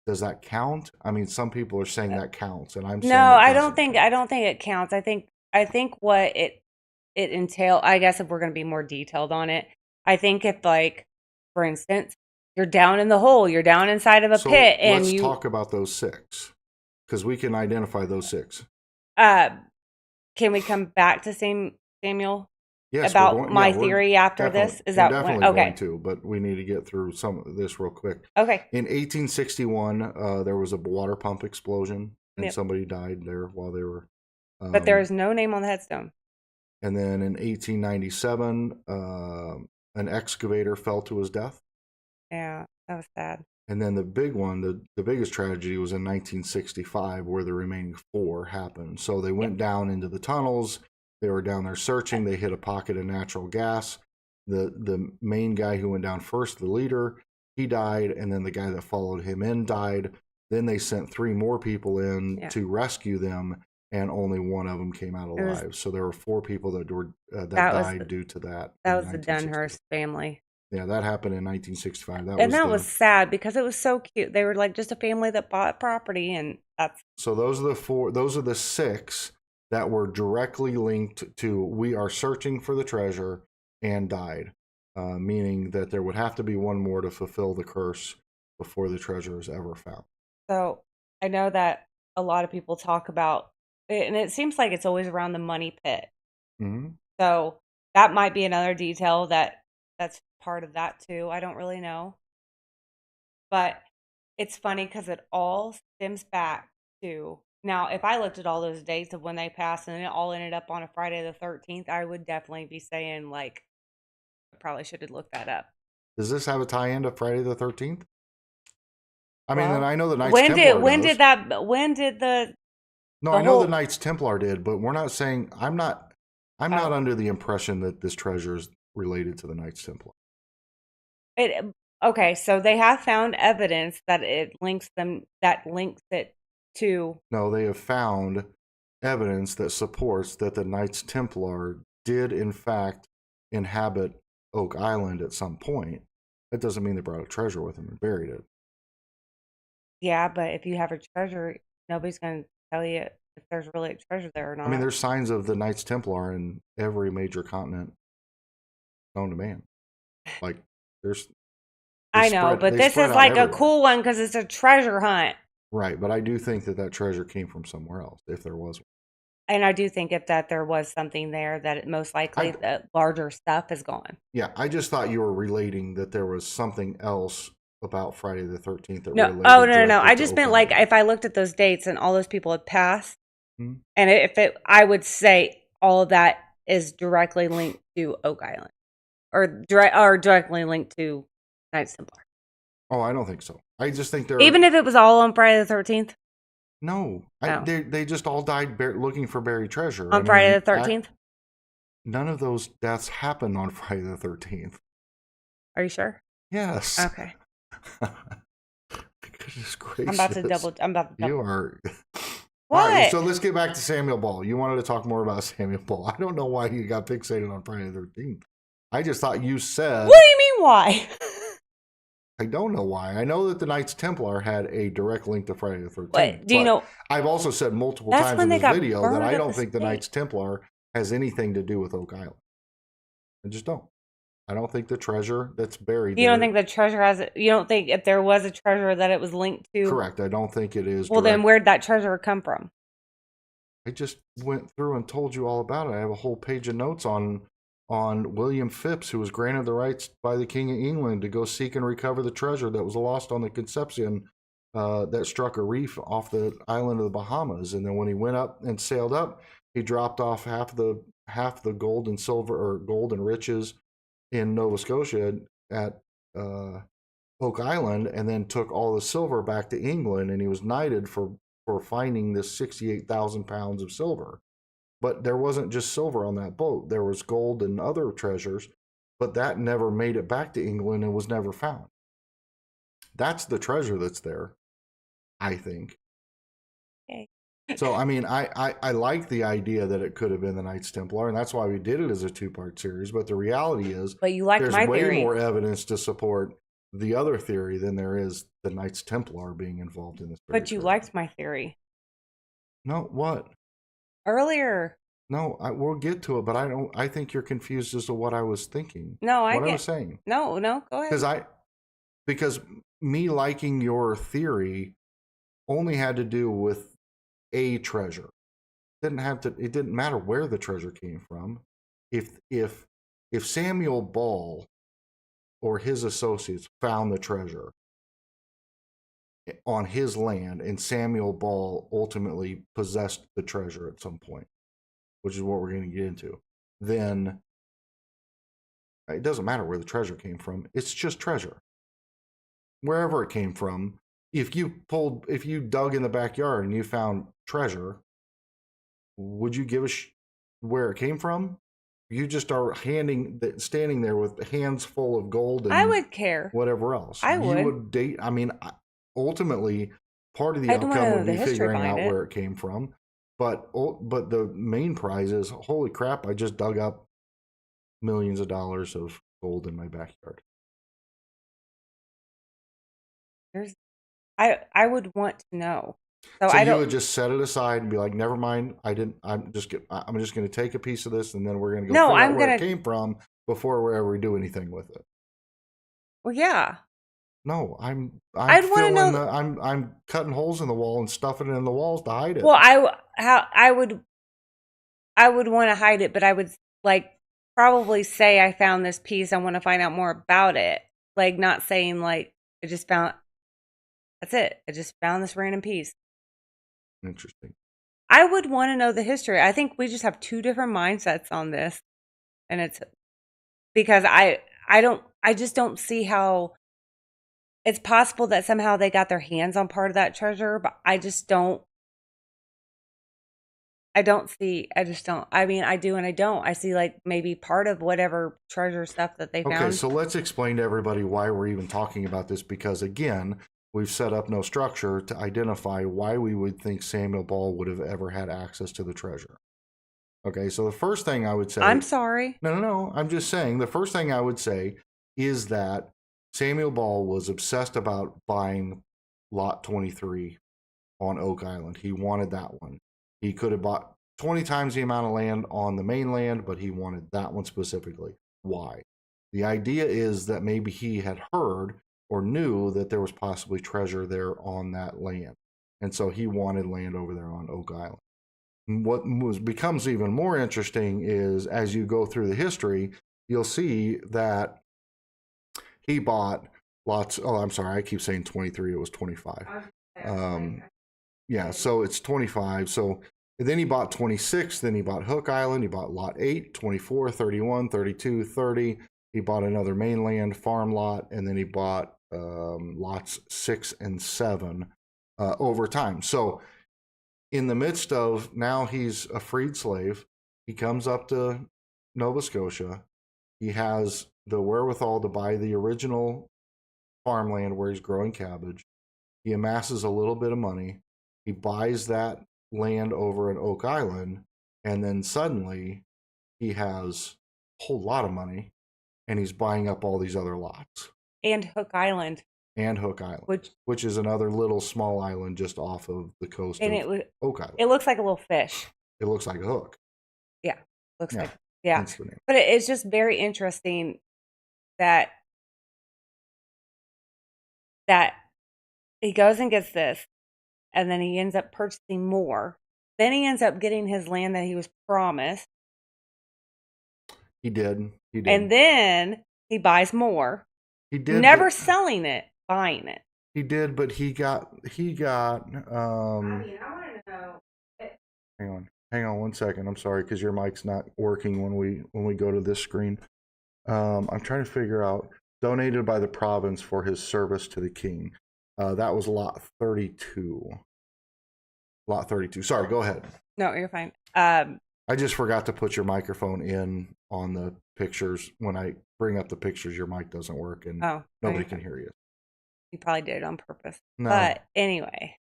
does that count? I mean, some people are saying that counts, and I'm saying No, it I doesn't don't think count. it counts. I think what it entail, I guess if we're going to be more detailed on it, I think if like for instance, you're down in the hole, you're down inside of a So pit and let's you talk about those 6 because we can identify those 6. uh can we come back to Samuel Yes, we're about going. my Yeah, theory after definitely, this? Is we're that when definitely going okay. to, but we need to get through some of this real quick. Okay. In 1861, there was a water pump explosion, and Yep. somebody died there while they were. But there is no name on the headstone. And then in 1897, an excavator fell to his death. Yeah, that was sad. And then the big one, the biggest tragedy was in 1965, where the remaining 4 happened. So they went down into the tunnels. They were down there searching. They hit a pocket of natural gas. The main guy who went down first, the leader, he died, and then the guy that followed him in died. Then they sent 3 more people in to rescue them, and only one of them came out alive. So there were 4 people that were that died due to that. That was the Dunhurst family. Yeah, that happened in 1965. That was sad because it was so cute. They were like just a family that bought property, and that's so those are the 4. Those are the 6 that were directly linked to we are searching for the treasure and died, meaning that there would have to be one more to fulfill the curse before the treasure is ever found. So I know that a lot of people talk about it, and it seems like it's always around the money pit. Mm-hmm. So that might be another detail that's part of that too. I don't really know. But it's funny because it all stems back to now, if I looked at all those dates of when they passed and it all ended up on a Friday the 13th, I would definitely be saying, like, I probably should have looked that up. Does this have a tie-in to Friday the 13th? I mean, and Well, I know the Knights Templar when does. did the No, I know the Knights Templar did, but we're not saying I'm not under the impression that this treasure is related to the Knights Templar. Okay, so they have found evidence that it links it to. No, they have found evidence that supports that the Knights Templar did in fact inhabit Oak Island at some point. That doesn't mean they brought a treasure with them and buried it. Yeah, but if you have a treasure, nobody's going to tell you if there's really a treasure there or not. I mean, there's signs of the Knights Templar in every major continent known to man. Like, I know, but this is like a cool one because it's a treasure hunt. Right, but I do think that treasure came from somewhere else, if there was one. And I do think if that there was something there, that it most likely the larger stuff is gone. Yeah, I just thought you were relating that there was something else about Friday the 13th that related. No. I just meant like if I looked at those dates and all those people had passed, and I would say all of that is directly linked to Oak Island, or directly linked to Knights Templar. Oh, I don't think so. I just think even if it was all on Friday the 13th. No, they just all died looking for buried treasure on Friday the 13th. None of those deaths happened on Friday the 13th. Are you sure? Yes. Okay. Goodness gracious. I'm about to double. You are. What? All right, so let's get back to Samuel Ball. You wanted to talk more about Samuel Ball. I don't know why you got fixated on Friday the 13th. I just thought you said. What do you mean, why? I don't know why. I know that the Knights Templar had a direct link to Friday the 13th. Wait, do you know? I've also said multiple times in this video that I don't think the Knights Templar has anything to do with Oak Island. I just don't. I don't think the treasure that's buried. You don't think the treasure has it? You don't think if there was a treasure that it was linked to? Correct. I don't think it is. Well, then where'd that treasure come from? I just went through and told you all about it. I have a whole page of notes on William Phipps, who was granted the rights by the King of England to go seek and recover the treasure that was lost on the Concepcion that struck a reef off the island of the Bahamas. And then when he went up and sailed up, he dropped off half the gold and silver, or gold and riches, in Nova Scotia at Oak Island, and then took all the silver back to England. And he was knighted for finding this 68,000 pounds of silver. But there wasn't just silver on that boat. There was gold and other treasures, but that never made it back to England and was never found. That's the treasure that's there, I think. Okay. So, I mean, I like the idea that it could have been the Knights Templar, and that's why we did it as a 2-part series. But the reality is, But you liked there's my way theory. more evidence to support the other theory than there is the Knights Templar being involved in this. But you liked my theory. No, what? Earlier. No, we'll get to it, but I think you're confused as to what I was thinking. No, I was saying. No, go ahead. Because me liking your theory only had to do with a treasure. It didn't matter where the treasure came from. If Samuel Ball or his associates found the treasure on his land, and Samuel Ball ultimately possessed the treasure at some point, which is what we're going to get into, then it doesn't matter where the treasure came from. It's just treasure. Wherever it came from, if you dug in the backyard and you found treasure, would you give where it came from? You just are standing there with hands full of gold and I would care. Whatever else. I would. You would date. I mean, ultimately, part of the outcome would be figuring out where it came from. But the main prize is, holy crap, I just dug up millions of dollars of gold in my backyard. I would want to know. So you would just set it aside and be like, never mind, I'm just going to take a piece of this, and then we're going to go figure out where it came from before we ever do anything with it. Well, yeah. No, I'd want to know. I'm cutting holes in the wall and stuffing it in the walls to hide it. Well, I would want to hide it, but I would probably say I found this piece. I want to find out more about it. Not saying I just found. That's it. I just found this random piece. Interesting. I would want to know the history. I think we just have two different mindsets on this, and it's because I just don't see how it's possible that somehow they got their hands on part of that treasure, but I just don't see. I mean, I do and I don't. I see maybe part of whatever treasure stuff that they found. Okay, so let's explain to everybody why we're even talking about this, because again, we've set up no structure to identify why we would think Samuel Ball would have ever had access to the treasure. Okay, so the first thing I would say... I'm sorry. No. I'm just saying, the first thing I would say is that Samuel Ball was obsessed about buying Lot 23 on Oak Island. He wanted that one. He could have bought 20 times the amount of land on the mainland, but he wanted that one specifically. Why? The idea is that maybe he had heard or knew that there was possibly treasure there on that land. And so he wanted land over there on Oak Island. What becomes even more interesting is, as you go through the history, you'll see that he bought lots. Oh, I'm sorry. I keep saying 23. It was 25. Yeah, so it's 25. So then he bought 26. Then he bought Hook Island. He bought Lot 8, 24, 31, 32, 30. He bought another mainland farm lot. And then he bought lots 6 and 7 over time. So in the midst of, now he's a freed slave, he comes up to Nova Scotia. He has the wherewithal to buy the original farmland where he's growing cabbage. He amasses a little bit of money. He buys that land over in Oak Island, and then suddenly he has a whole lot of money, and he's buying up all these other lots. And Hook Island. Which is another little small island just off of the coast of Oak Island. It looks like a little fish. It looks like a hook. Yeah, looks like. Yeah, but it's just very interesting that he goes and gets this, and then he ends up purchasing more, Then he ends up getting his land that he was promised. He did. And then he buys more. He did. Never selling it, buying it. He did, but he got I mean, I want to know. hang on 1 second. I'm sorry, because your mic's not working when we go to this screen. I'm trying to figure out, donated by the province for his service to the king. That was lot 32. Lot 32. Sorry, go ahead. No, you're fine. I just forgot to put your microphone in on the pictures. When I bring up the pictures, your mic doesn't work and nobody can hear you. You probably did it on purpose. No. But anyway,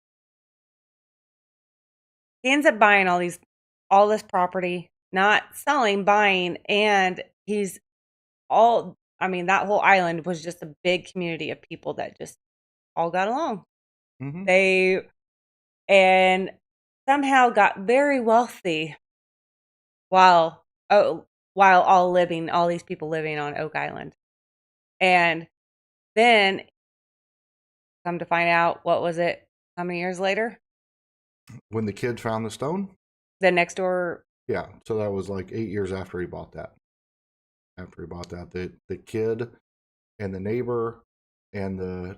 he ends up buying all this property, not selling, buying, and that whole island was just a big community of people that just all got along. Mm-hmm. They somehow got very wealthy while all these people living on Oak Island. And then come to find out, what was it? How many years later? When the kid found the stone? The next door. Yeah. So that was like 8 years after he bought that. The kid and the neighbor and the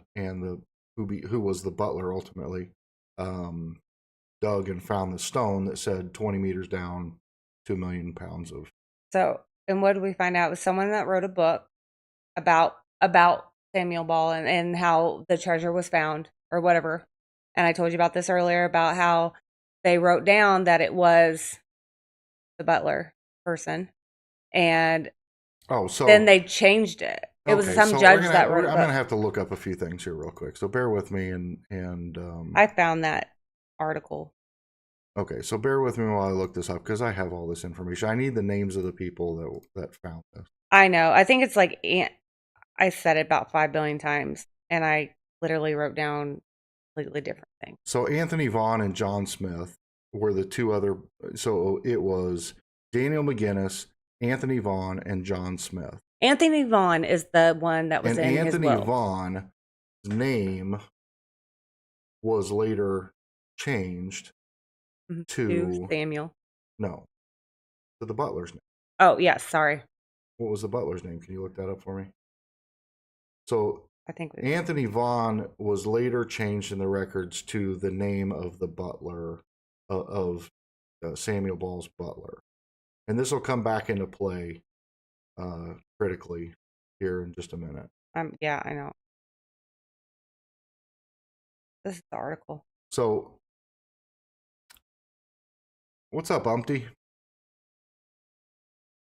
who was the butler ultimately dug and found the stone that said 20 meters down, 2 million pounds of. So, and what did we find out? It was someone that wrote a book about Samuel Ball and how the treasure was found or whatever. And I told you about this earlier about how they wrote down that it was the butler person. And so then they changed it. It was some judge that wrote it. I'm going to have to look up a few things here real quick. So bear with me and I found that article. Okay, so bear with me while I look this up because I have all this information. I need the names of the people that found this. I know. I think it's like I said it about 5 billion times, and I literally wrote down completely different things. So Anthony Vaughn and John Smith were the two other. So it was Daniel McGinnis, Anthony Vaughn, and John Smith. Anthony Vaughn is the one that was in his will. And Anthony Vaughn's name was later changed to Samuel. No, to the butler's name. Oh, yes, sorry. What was the butler's name? Can you look that up for me? So I think Anthony Vaughn was later changed in the records to the name of the butler of Samuel Ball's butler, and this will come back into play critically here in just a minute. Yeah, I know. This is the article. So, what's up, Umpty?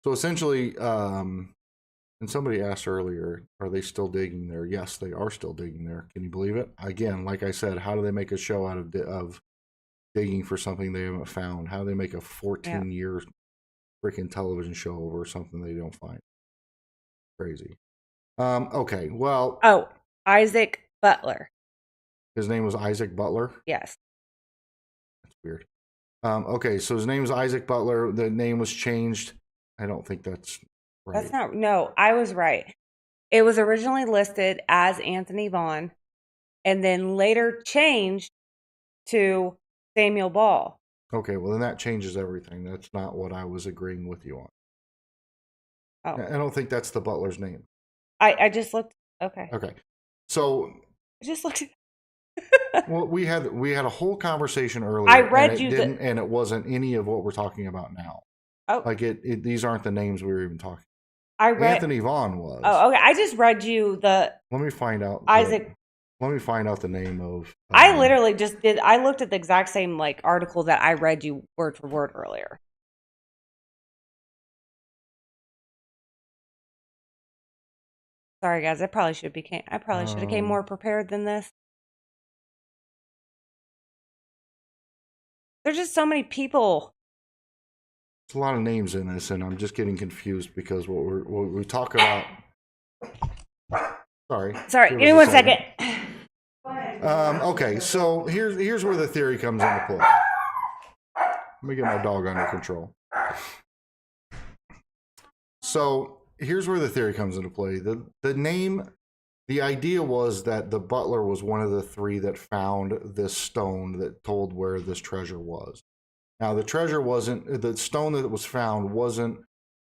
So essentially, and somebody asked earlier, are they still digging there? Yes, they are still digging there. Can you believe it? Again, like I said, how do they make a show out of digging for something they haven't found? How do they make a 14-year freaking television show over something they don't find? Crazy. Okay, well. Oh, Isaac Butler. His name was Isaac Butler? Yes. That's weird. Okay, so his name was Isaac Butler. The name was changed. I don't think that's right. That's not. No, I was right. It was originally listed as Anthony Vaughn and then later changed to Samuel Ball. Okay, well, then that changes everything. That's not what I was agreeing with you on. Oh. I don't think that's the butler's name. I just looked. Okay. Okay. So. I just looked. Well, we had a whole conversation earlier. I read and it wasn't any of what we're talking about now. Oh. Like these aren't the names we were even talking. I read Anthony Vaughn was. Oh, okay. I just read you the. Let me find out. Isaac. Let me find out the name of. I literally just did. I looked at the exact same article that I read you word for word earlier. Sorry, guys. I probably should have came more prepared than this. There's just so many people. There's a lot of names in this, and I'm just getting confused because what we talk about. Sorry. Give me 1 second. Okay, so here's where the theory comes into play. Let me get my dog under control. So here's where the theory comes into play. The idea was that the butler was one of the three that found this stone that told where this treasure was. Now, the stone that was found wasn't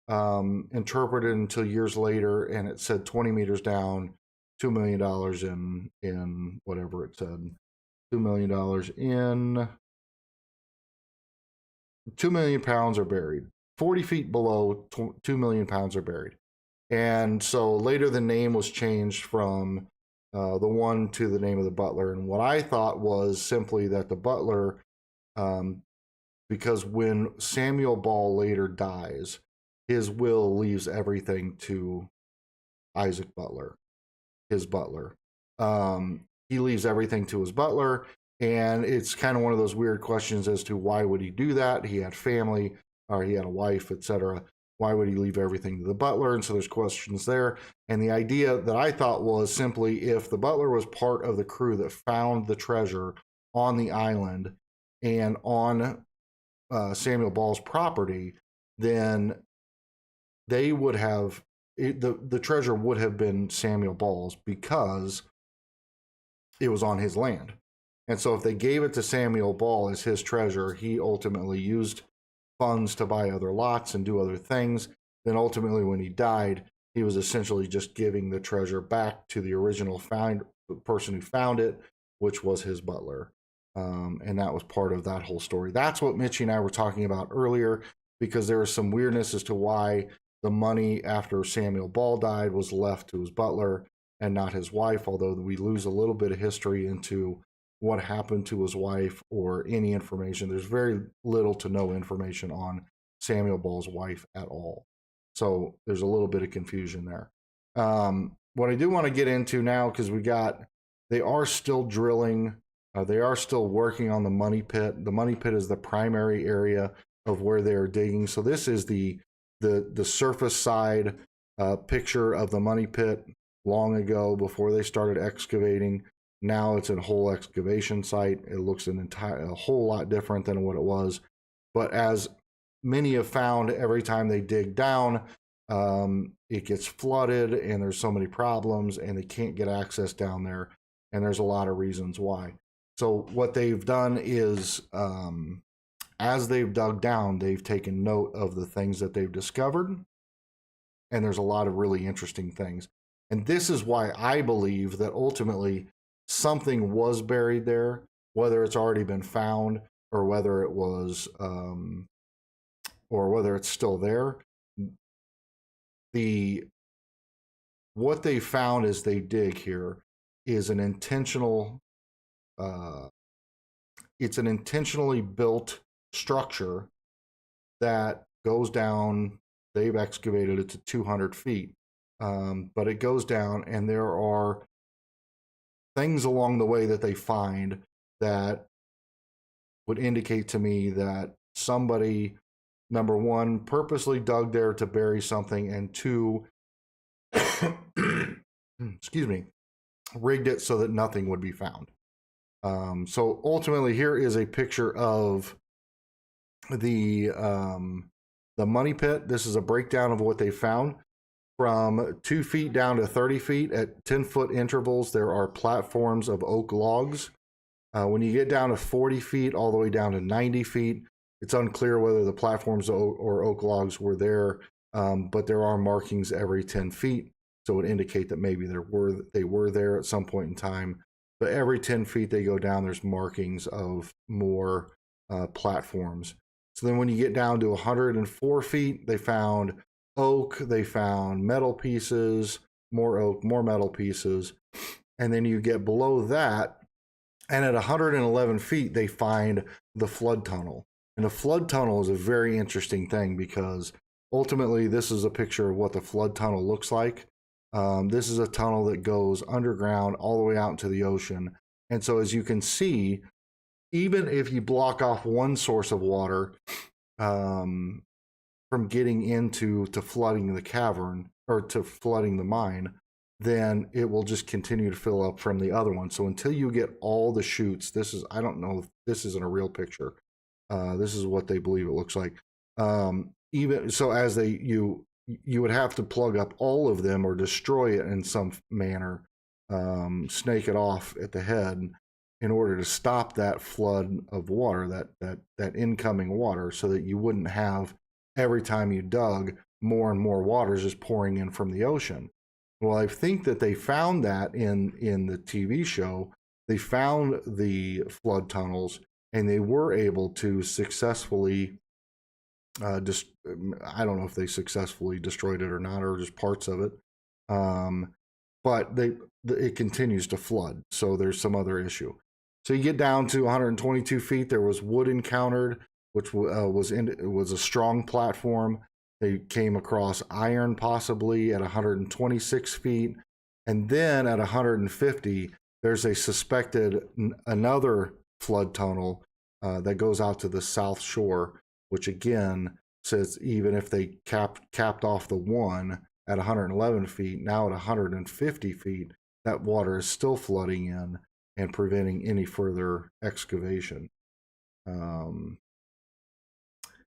interpreted until years later, and it said 20 meters down, $2 million in whatever it said, $2 million in 2 million pounds are buried. 40 feet below, 2 million pounds are buried. And so later the name was changed from the one to the name of the butler. And what I thought was simply that the butler, because when Samuel Ball later dies, his will leaves everything to Isaac Butler, his butler. He leaves everything to his butler. And it's kind of one of those weird questions as to why would he do that? He had family, or he had a wife, etc. Why would he leave everything to the butler? And so there's questions there. And the idea that I thought was simply if the butler was part of the crew that found the treasure on the island and on Samuel Ball's property, then they would have the treasure would have been Samuel Ball's because it was on his land. And so if they gave it to Samuel Ball as his treasure, he ultimately used funds to buy other lots and do other things. Then ultimately when he died, he was essentially just giving the treasure back to the original person who found it, which was his butler. And that was part of that whole story. That's what Mitchie and I were talking about earlier, because there was some weirdness as to why the money after Samuel Ball died was left to his butler and not his wife, although we lose a little bit of history into what happened to his wife or any information. There's very little to no information on Samuel Ball's wife at all. So there's a little bit of confusion there. What I do want to get into now, because they are still drilling. They are still working on the money pit. The money pit is the primary area of where they're digging. So this is the surface side picture of the money pit long ago before they started excavating. Now it's a whole excavation site. It looks a whole lot different than what it was. But as many have found, every time they dig down, it gets flooded and there's so many problems and they can't get access down there. And there's a lot of reasons why. So what they've done is, as they've dug down, they've taken note of the things that they've discovered. And there's a lot of really interesting things. And this is why I believe that ultimately something was buried there, whether it's already been found or whether it was, or whether it's still there. What they found as they dig here is an intentional, it's an intentionally built structure that goes down. They've excavated it to 200 feet, but it goes down, and there are things along the way that they find that would indicate to me that somebody, number one, purposely dug there to bury something, and two, excuse me, rigged it so that nothing would be found. So ultimately, here is a picture of the money pit. This is a breakdown of what they found. From 2 feet down to 30 feet at 10-foot intervals, there are platforms of oak logs. When you get down to 40 feet, all the way down to 90 feet, it's unclear whether the platforms or oak logs were there, but there are markings every 10 feet. So it would indicate that maybe they were there at some point in time. But every 10 feet they go down, there's markings of more platforms. So then when you get down to 104 feet, they found oak, they found metal pieces, more oak, more metal pieces. And then you get below that, and at 111 feet, they find the flood tunnel. And the flood tunnel is a very interesting thing because ultimately this is a picture of what the flood tunnel looks like. This is a tunnel that goes underground all the way out into the ocean. And so as you can see, even if you block off one source of water, from getting into flooding the cavern or to flooding the mine, then it will just continue to fill up from the other one. So until you get all the chutes, I don't know if this isn't a real picture. This is what they believe it looks like. Even so, as you would have to plug up all of them or destroy it in some manner, snake it off at the head. in order to stop that flood of water, that incoming water, so that you wouldn't have every time you dug more and more water just pouring in from the ocean. Well, I think that they found that in the TV show. They found the flood tunnels, and they were able to successfully I don't know if they successfully destroyed it or not, or just parts of it. But it continues to flood, so there's some other issue. So you get down to 122 feet. There was wood encountered, which was a strong platform. They came across iron possibly at 126 feet, and then at 150, there's a suspected another flood tunnel that goes out to the south shore, which again says even if they capped off the one at 111 feet, now at 150 feet, that water is still flooding in and preventing any further excavation. And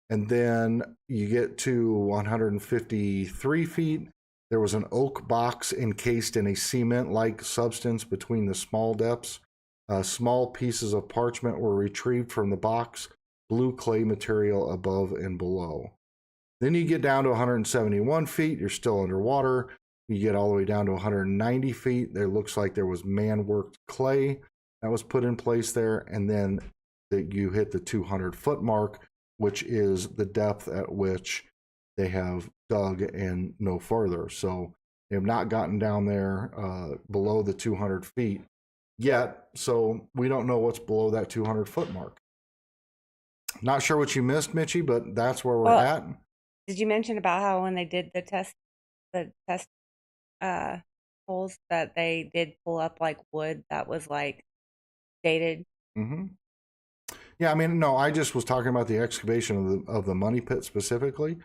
then you get to 153 feet. There was an oak box encased in a cement-like substance between the small depths. Small pieces of parchment were retrieved from the box, blue clay material above and below. Then you get down to 171 feet. You're still underwater. You get all the way down to 190 feet. There looks like there was man-worked clay that was put in place there. And then you hit the 200-foot mark, which is the depth at which they have dug and no further. So they have not gotten down there below the 200 feet yet. So we don't know what's below that 200-foot mark. Not sure what you missed, Mitchie, but that's where we're at. Did you mention about how when they did the test holes that they did pull up like wood that was like dated? Mm-hmm. Yeah, I mean, no, I just was talking about the excavation of the money pit specifically.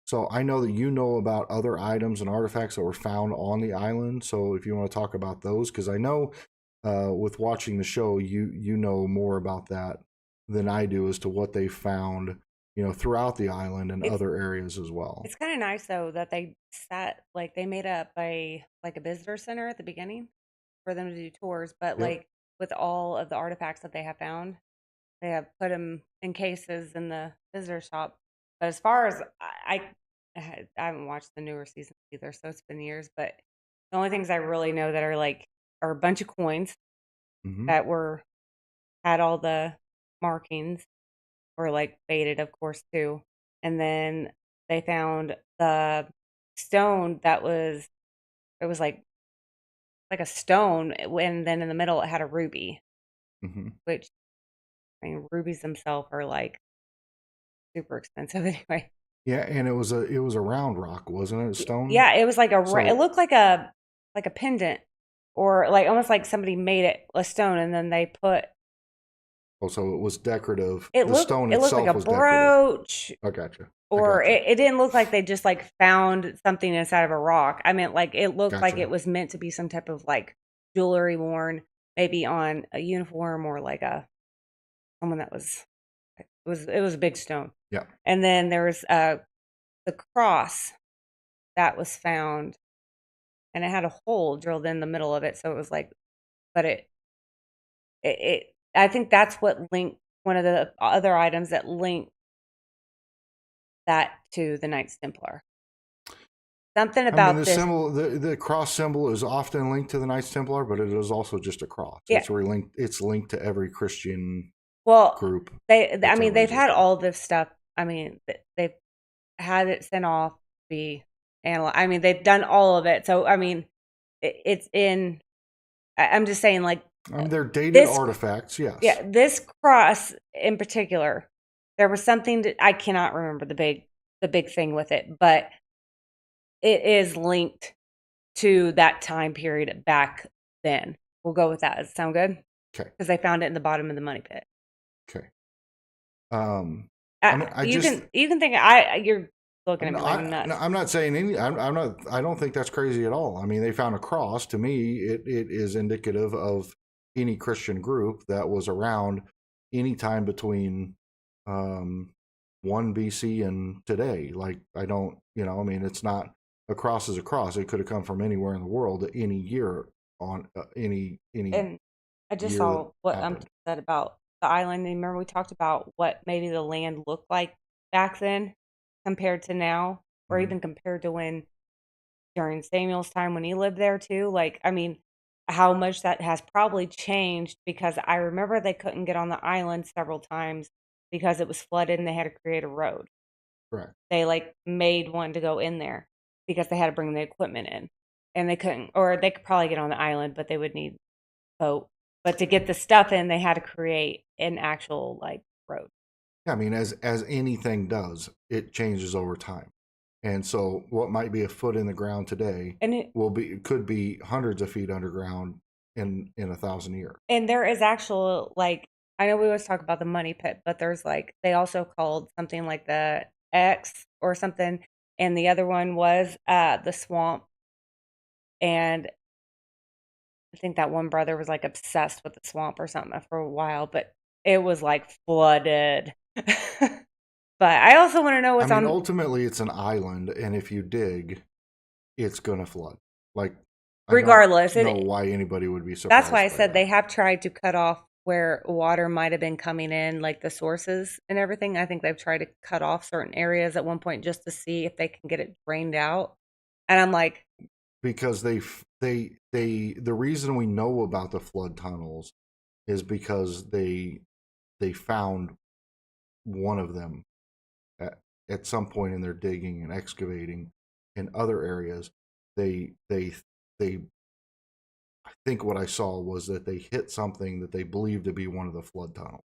So I know that you know about other items and artifacts that were found on the island. So if you want to talk about those, because I know with watching the show, you know more about that than I do as to what they found, throughout the island and other areas as well. It's kind of nice though that they made up a visitor center at the beginning for them to do tours, but like with all of the artifacts that they have found, they have put them in cases in the visitor shop. But as far as I haven't watched the newer seasons either, so it's been years. But the only things I really know that are a bunch of coins that had all the markings, or like faded, of course, too. And then they found the stone it was like a stone, and then in the middle it had a ruby, which, I mean, rubies themselves are like super expensive anyway. Yeah, and it was a round rock, wasn't it? A stone? Yeah, it was like it looked like a pendant, or like almost like somebody made it a stone and then they put. Oh, so it was decorative. The stone itself looked like a brooch. I gotcha. Or it didn't look like they just like found something inside of a rock. I mean, like it looked like it was meant to be some type of like jewelry worn, maybe on a uniform, or like someone that was it was a big stone. Yeah. And then there was the cross that was found, and it had a hole drilled in the middle of it. So it was like, but it I think that's what linked, one of the other items that linked that to the Knights Templar. Something about the symbol, the cross symbol is often linked to the Knights Templar, but it is also just a cross. Yeah. It's linked to every Christian group. They've had all this stuff. I mean, they've had it sent off to be analyzed. I mean, they've done all of it. So, I mean, it's in. I'm just saying, like, they're dated artifacts. Yes. Yeah, this cross in particular, there was something that I cannot remember the big thing with it, but it is linked to that time period back then. We'll go with that. Does it sound good? Okay. Because they found it in the bottom of the money pit. Okay. You can think you're looking at me like nuts. I'm not saying any. I'm not. I don't think that's crazy at all. I mean, they found a cross. To me, it is indicative of any Christian group that was around any time between 1 BC and today. Like, I don't. I mean, it's not. A cross is a cross. It could have come from anywhere in the world at any year on any. And I just year saw what that happened. said about the island. And remember, we talked about what maybe the land looked like back then compared to now, or Mhm. even compared to when during Samuel's time when he lived there too. Like, I mean, how much that has probably changed because I remember they couldn't get on the island several times because it was flooded and they had to create a road. Correct. They like made one to go in there because they had to bring the equipment in and they couldn't, or they could probably get on the island, but they would need boat. But to get the stuff in, they had to create an actual like road. Yeah, I mean, as anything does, it changes over time. And so what might be a foot in the ground today And it, could be hundreds of feet underground in 1,000 years. and there is actual like I know we always talk about the money pit, but there's like they also called something like the X or something, and the other one was the swamp. And I think that one brother was like obsessed with the swamp or something for a while, but it was like flooded. But I also want to know I what's mean, on. ultimately, it's an island, and if you dig, it's gonna flood. Like, I don't Regardless, know why anybody would be that's why I surprised by said they that. have tried to cut off where water might have been coming in, like the sources and everything. I think they've tried to cut off certain areas at one point just to see if they can get it drained out. And I'm like, Because the reason we know about the flood tunnels is because they found one of them at some point in their digging and excavating in other areas. They I think what I saw was that they hit something that they believed to be one of the flood tunnels.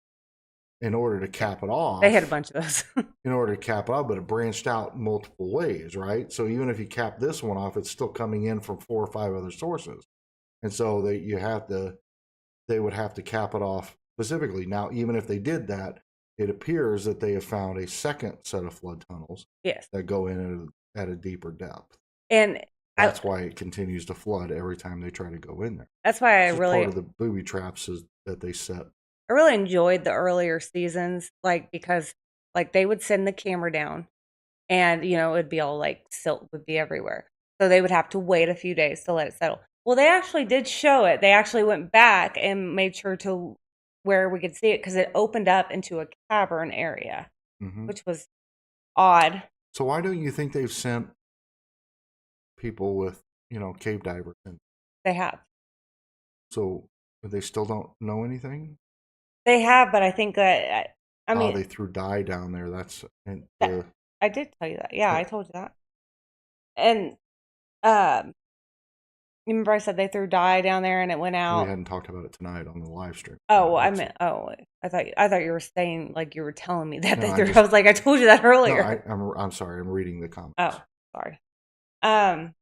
In order to cap it they had a off, bunch of those. in order to cap it off, but it branched out multiple ways, right? So even if you cap this one off, it's still coming in from 4 or 5 other sources. And so they would have to cap it off specifically. Now, even if they did that, it appears that they have found a second set of flood tunnels Yes. that go in at a deeper depth. And I, That's why it continues to flood every time they try to go in there. that's why This is part of the booby traps that they set. I really enjoyed the earlier seasons, like because like they would send the camera down and it'd be all like silt would be everywhere. So they would have to wait a few days to let it settle. Well, they actually did show it. They actually went back and made sure to where we could see it because it opened up into a cavern area, Hmm. which was odd. So why don't you think they've sent people with cave divers in? They have. So they still don't know anything. They have, but I think that I Oh, mean they threw dye down there. That's and that, the I did tell you that. Yeah, uh, I told you that. And um you remember I said they threw dye down there and it went we out. hadn't talked about it tonight on the live stream. Oh, well, I What's meant I thought you were saying like you were telling me that no? they I threw. I just was like, I told you that no. earlier. I'm sorry. I'm reading the comments. Oh, sorry. Um,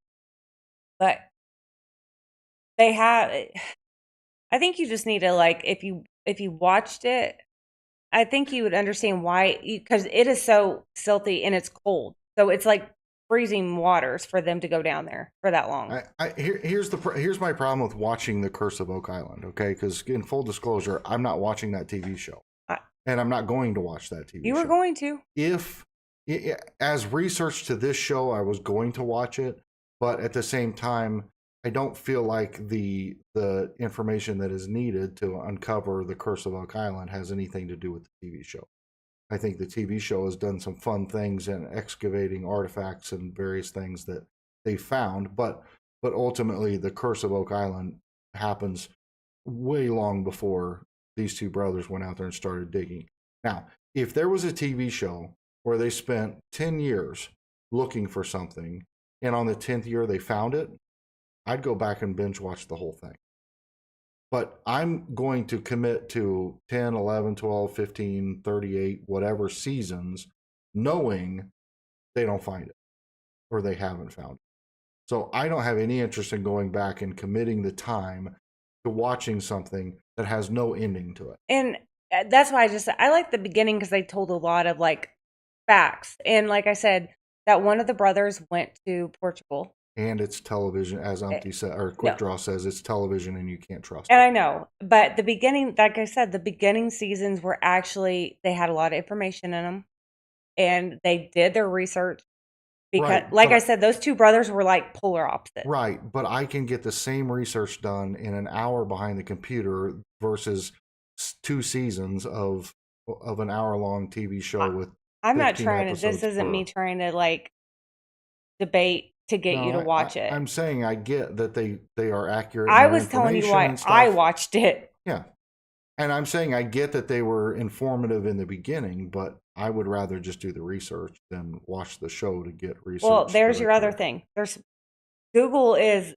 but they have. I think you just need to like if you watched it, I think you would understand why because it is so silty and it's cold, so it's like freezing waters for them to go down there for that long. Here's my problem with watching The Curse of Oak Island. Okay, because in full disclosure, I'm not watching that TV show, I, and I'm not going to watch that TV you were show. going to. If as research to this show, I was going to watch it, but at the same time, I don't feel like the information that is needed to uncover The Curse of Oak Island has anything to do with the TV show. I think the TV show has done some fun things in excavating artifacts and various things that they found, but ultimately the Curse of Oak Island happens way long before these two brothers went out there and started digging. Now, if there was a TV show where they spent 10 years looking for something and on the 10th year they found it, I'd go back and binge watch the whole thing. But I'm going to commit to 10, 11, 12, 15, 38, whatever seasons, knowing they don't find it or they haven't found it. So I don't have any interest in going back and committing the time to watching something that has no ending to it. And that's why I like the beginning because they told a lot of like facts. And like I said, that one of the brothers went to Portugal. And it's television, as Umpty said, or No, Quick Draw says, it's television and you can't trust and it. I know, but the beginning, like I said, the beginning seasons were actually they had a lot of information in them, and they did their research. Because, Right, like but I said, those two brothers were like polar opposites. right, but I can get the same research done in an hour behind the computer versus 2 seasons of an hour-long TV show I, with I'm not 15 trying to. This episodes isn't per. me trying to like debate to get you No, to watch it. I'm saying I get that they are accurate in I their was telling you information why and I stuff. watched it. Yeah. And I'm saying I get that they were informative in the beginning, but I would rather just do the research than watch the show to get research. Well, there's that your other thing. There's Google is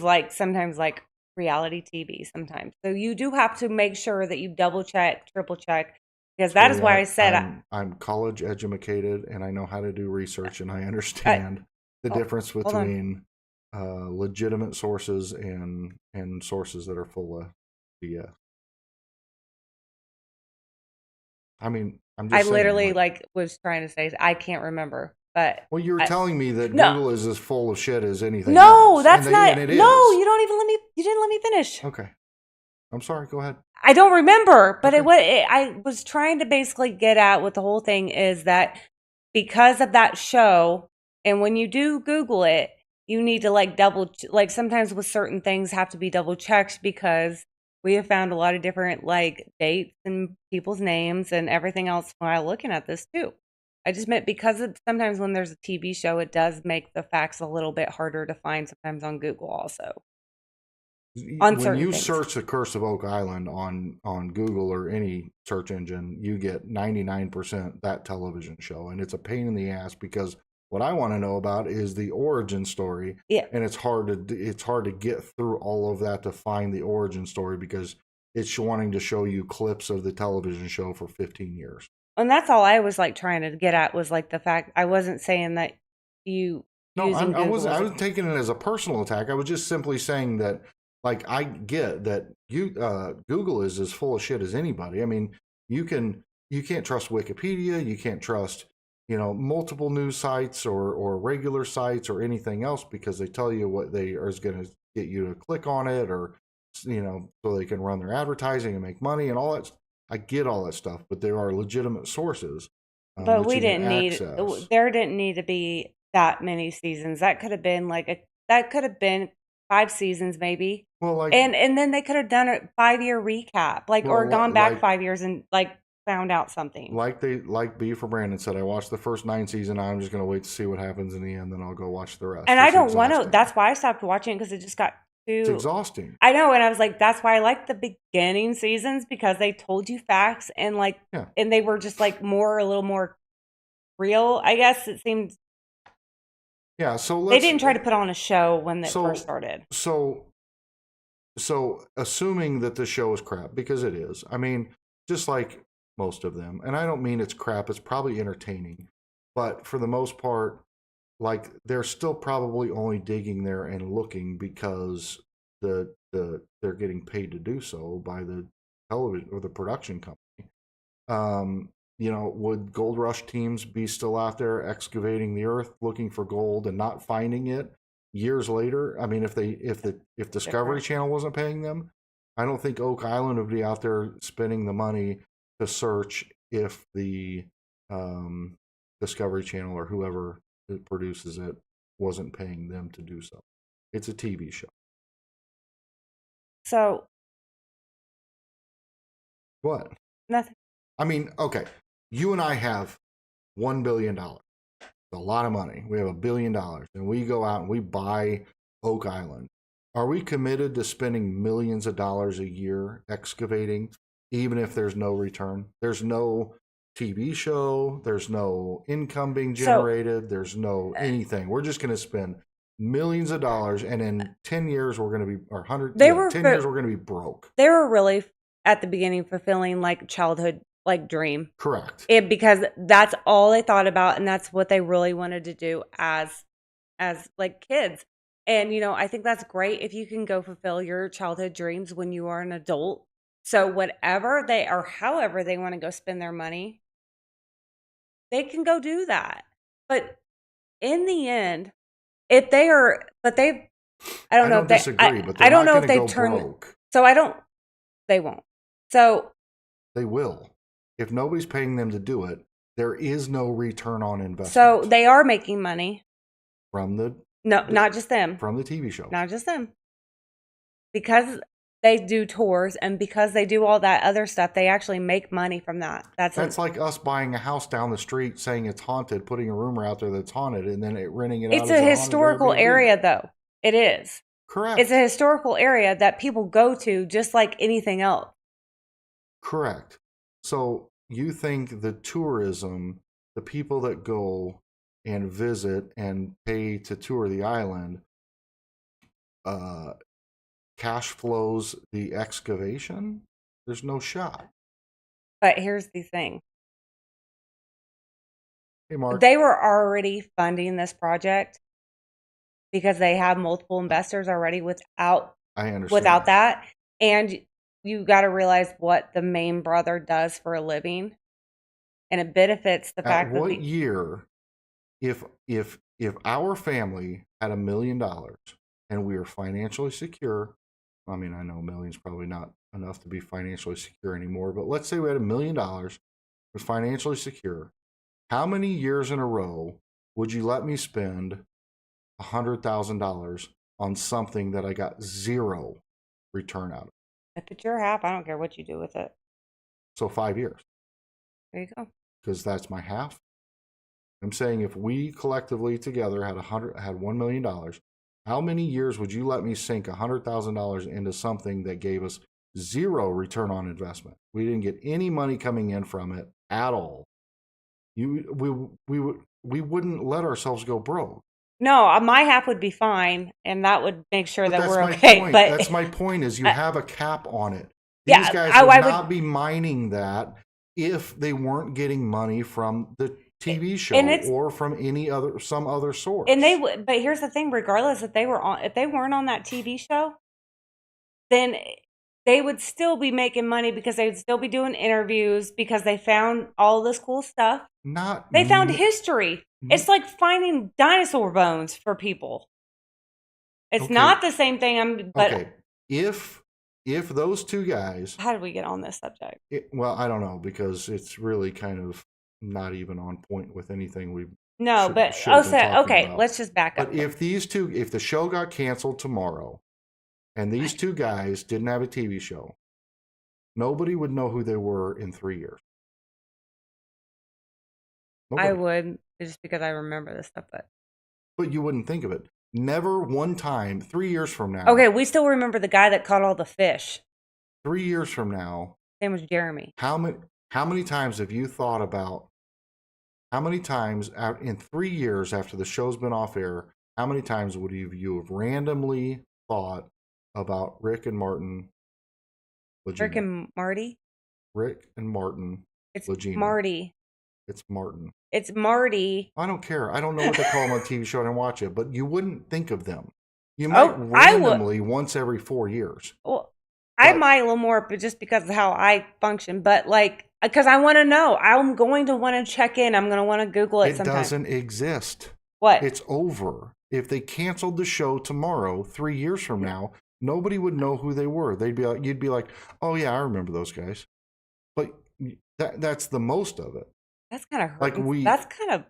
like sometimes like reality TV sometimes. So you do have to make sure that you double check, triple check, because that is why I said I'm college educated and I know how to do research and I understand the difference hold on. between legitimate sources and sources that are full of BS. I mean, I'm I just saying, literally like was trying to say I can't remember, but well, you were telling me that no. Google is as full of shit as anything No, else. that's not. And it is. No, you don't even let me. You didn't let me finish. Okay, I'm sorry. Go ahead. I don't remember, but Okay. I was trying to basically get at with the whole thing is that because of that show, and when you do Google it, you need to like like sometimes with certain things have to be double checked because we have found a lot of different like dates and people's names and everything else while looking at this too. I just meant because sometimes when there's a TV show, it does make the facts a little bit harder to find sometimes on Google also. On When you things. search the Curse of Oak Island on Google or any search engine, you get 99% that television show, and it's a pain in the ass because what I want to know about is the origin story. Yeah, and it's hard to get through all of that to find the origin story because it's wanting to show you clips of the television show for 15 years. and that's all I was like trying to get at was like the fact I wasn't saying that you No, using Google. I was taking it as a personal attack. I was just simply saying that, like, I get that Google is as full of shit as anybody. I mean, you can't trust Wikipedia, you can't trust multiple news sites or regular sites or anything else because they tell you what they are going to get you to click on it or so they can run their advertising and make money and all that. I get all that stuff, but there are legitimate sources. But we didn't need there didn't need to be that many seasons. That could have been that could have been 5 seasons maybe. Well, like and then they could have done a 5-year recap, or gone back 5 years and like found out something. Like B for Brandon said, I watched the first 9 seasons. I'm just gonna wait to see what happens in the end, then I'll go watch the rest. And I don't want to. That's why I stopped watching because it just got it's exhausting. I know, and I was like, that's why I like the beginning seasons because they told you facts and and they were just like a little more real. I guess it seemed. Yeah, so they didn't try to put on a show when it first started. So assuming that the show is crap because it is. I mean, just like most of them, and I don't mean it's crap. It's probably entertaining, but for the most part, like they're still probably only digging there and looking because they're getting paid to do so by the television or the production company. Would gold rush teams be still out there excavating the earth looking for gold and not finding it years later? I mean, if Discovery Channel wasn't paying them, I don't think Oak Island would be out there spending the money to search if the Discovery Channel or whoever produces it wasn't paying them to do so. It's a TV show. So what? Nothing. I mean, okay. You and I have $1 billion. It's a lot of money. We have $1 billion, and we go out and we buy Oak Island. Are we committed to spending millions of dollars a year excavating, even if there's no return? There's no TV show. There's no income being generated. There's no anything. We're just going to spend millions of dollars, and in 10 years we're going to be, or 100. 10 years we're going to be broke. They were really at the beginning fulfilling like childhood dream. Correct. Because that's all they thought about, and that's what they really wanted to do as like kids. And I think that's great if you can go fulfill your childhood dreams when you are an adult. So whatever they or however they want to go spend their money, they can go do that. But in the end, if they are, but they, I don't know if they disagree, but I don't know if they go turn broke. So they won't. So they will. If nobody's paying them to do it, There is no return on investment. So they are making money. from the No, not just them. from the TV show. Not just them. Because they do tours and because they do all that other stuff, they actually make money from that. That's like us buying a house down the street, saying it's haunted, putting a rumor out there that's haunted, and then renting it out. It's a historical area, though. It is. Correct. It's a historical area that people go to just like anything else. Correct. So you think the tourism, the people that go and visit and pay to tour the island, cash flows the excavation? There's no shot. But here's the thing. Hey, Mark. They were already funding this project because they have multiple investors already without that. And you got to realize what the main brother does for a living. And it benefits the fact that what year, if our family had $1 million and we were financially secure, I mean, I know million's probably not enough to be financially secure anymore, but let's say we had $1 million, was financially secure. How many years in a row would you let me spend $100,000 on something that I got zero return out of? If it's your half, I don't care what you do with it. So 5 years. There you go. Because that's my half. I'm saying if we collectively together had $1 million, how many years would you let me sink $100,000 into something that gave us zero return on investment? We didn't get any money coming in from it at all. We wouldn't let ourselves go broke. No, my half would be fine, and that would make sure that we're okay. But that's my point. Is you have a cap on it. These guys would not be mining that if they weren't getting money from the TV show or from some other source. And they would. But here's the thing: regardless if they weren't on that TV show, then they would still be making money because they would still be doing interviews because they found all this cool stuff. They found history. It's like finding dinosaur bones for people. It's not the same thing. Okay. If those two guys, how did we get on this subject? Well, I don't know, because it's really kind of not even on point with anything we. Let's just back up. But if the show got canceled tomorrow, and these two guys didn't have a TV show, nobody would know who they were in 3 years. Nobody. I would, just because I remember this stuff, but you wouldn't think of it. Never one time. 3 years from now. Okay, we still remember the guy that caught all the fish. 3 years from now. His name was Jeremy. How many times have you thought about? How many times in 3 years after the show's been off air? How many times would you have randomly thought about Rick and Martin? Legina? Rick and Marty. Rick and Martin. It's Legina. Marty. It's Martin. It's Marty. I don't care. I don't know what they call them on the TV show. I don't watch it, but you wouldn't think of them. You might randomly once every 4 years. Well, I might a little more, but just because of how I function. But because I want to know, I'm going to want to check in. I'm going to want to Google it. Sometime. Doesn't exist. What? It's over. If they canceled the show tomorrow, 3 years from now, nobody would know who they were. You'd be like, oh yeah, I remember those guys. But that's the most of it. That's kind of hurting. That's kind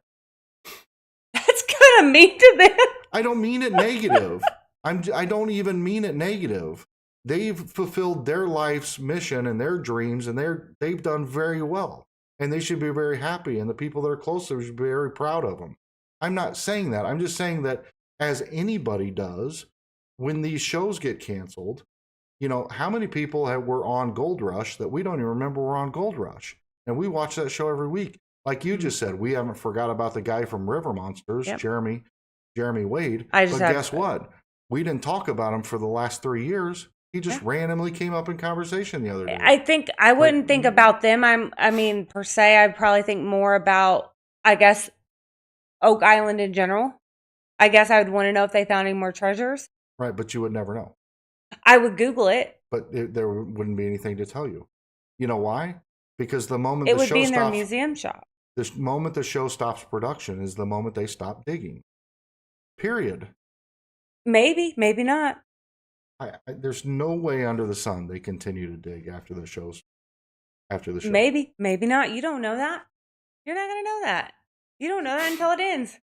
of mean to them. I don't mean it negative. I don't even mean it negative. They've fulfilled their life's mission and their dreams, and they've done very well, and they should be very happy. And the people that are close to them should be very proud of them. I'm not saying that. I'm just saying that, as anybody does, when these shows get canceled, how many people were on Gold Rush that we don't even remember were on Gold Rush, and we watch that show every week. Like you just said, we haven't forgot about the guy from River Monsters, yep. Jeremy Wade. But guess what? We didn't talk about him for the last 3 years. He just randomly came up in conversation the other day. I think I wouldn't think about them. Per se, I'd probably think more about, I guess, Oak Island in general. I guess I would want to know if they found any more treasures. Right, but you would never know. I would Google it. But there wouldn't be anything to tell you. You know why? Because the moment it would be in their museum shop. The moment the show stops production is the moment they stop digging. Period. Maybe not. There's no way under the sun they continue to dig after the show. Maybe not. You don't know that. You're not going to know that. You don't know that until it ends.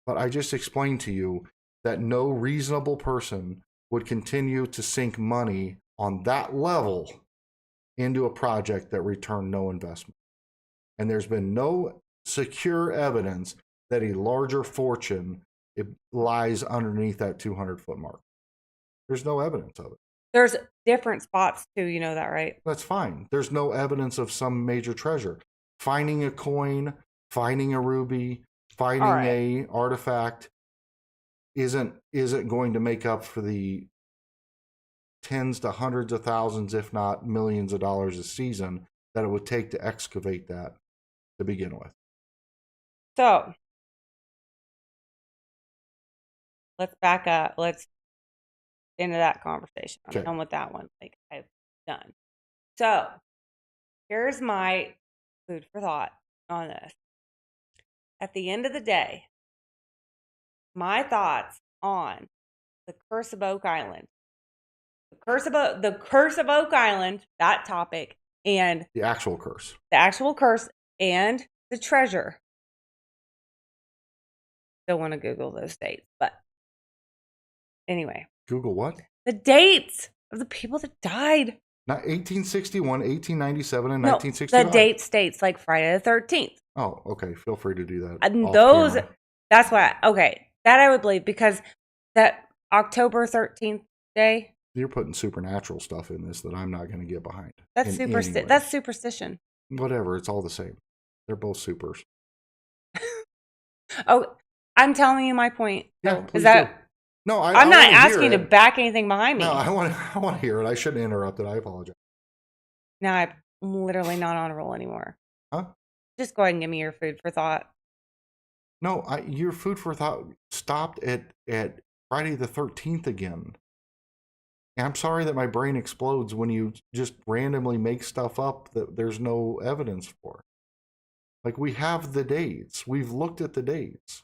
But I just explained to you that no reasonable person would continue to sink money on that level into a project that returned no investment. And there's been no secure evidence that a larger fortune lies underneath that 200-foot mark. There's no evidence of it. There's different spots too, you know that, right? That's fine. There's no evidence of some major treasure. Finding a coin, finding a ruby, finding a artifact isn't going to make up for the tens to hundreds of thousands, if not millions of dollars a season that it would take to excavate that to begin with. So let's back up. Let's into that conversation. I'm done with that one. Like, I've done. So here's my food for thought on this. At the end of the day, my thoughts on the Curse of Oak Island, the Curse of Oak Island, that topic, and the actual curse, and the treasure. Don't want to Google those dates, but anyway. Google what? The dates of the people that died. Not 1861, 1897, and 1965. The date states like Friday the 13th. Oh, okay. Feel free to do that. And those, camera. That's why, okay, that I would believe, because that October 13th day. You're putting supernatural stuff in this that I'm not going to get behind. That's superstition. Whatever, it's all the same. They're both supers. Oh, I'm telling you my point. Yeah, is that? Do. No, I'm not asking you to back anything behind me. No, I want to hear it. I shouldn't interrupt it. I apologize. No, I'm literally not on a roll anymore. Huh? Just go ahead and give me your food for thought. No, your food for thought stopped at Friday the 13th again. And I'm sorry that my brain explodes when you just randomly make stuff up that there's no evidence for. Like, we have the dates. We've looked at the dates.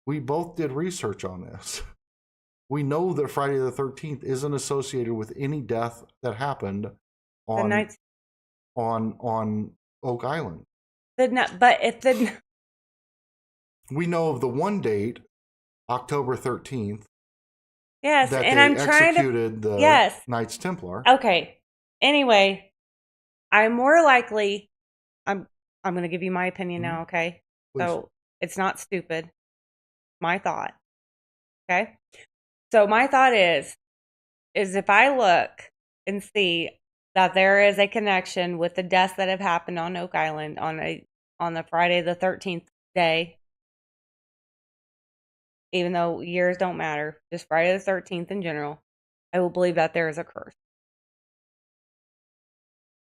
We both did research on this. We know that Friday the 13th isn't associated with any death that happened on Oak Island. We know of the one date, October 13th. Yes, that and they I'm trying executed to. The Knights Templar. Okay. Anyway, I'm more likely. I'm going to give you my opinion now. Okay. Please. So it's not stupid. My thought. Okay. So my thought is if I look and see that there is a connection with the deaths that have happened on Oak Island on the Friday the 13th day, even though years don't matter, just Friday the 13th in general, I will believe that there is a curse.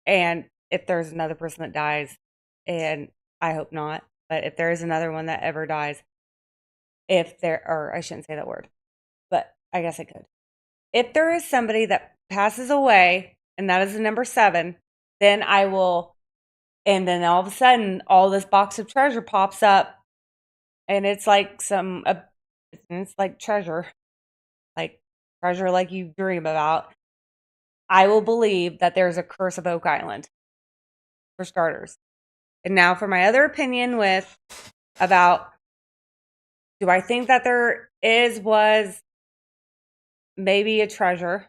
And if there's another person that dies, and I hope not, but if there is another one that ever dies, or I shouldn't say that word, but I guess I could. If there is somebody that passes away, and that is the number 7, then I will, and then all of a sudden, all this box of treasure pops up, and it's like it's like treasure like you dream about. I will believe that there's a curse of Oak Island, for starters. And now for my other opinion about, do I think that there was maybe a treasure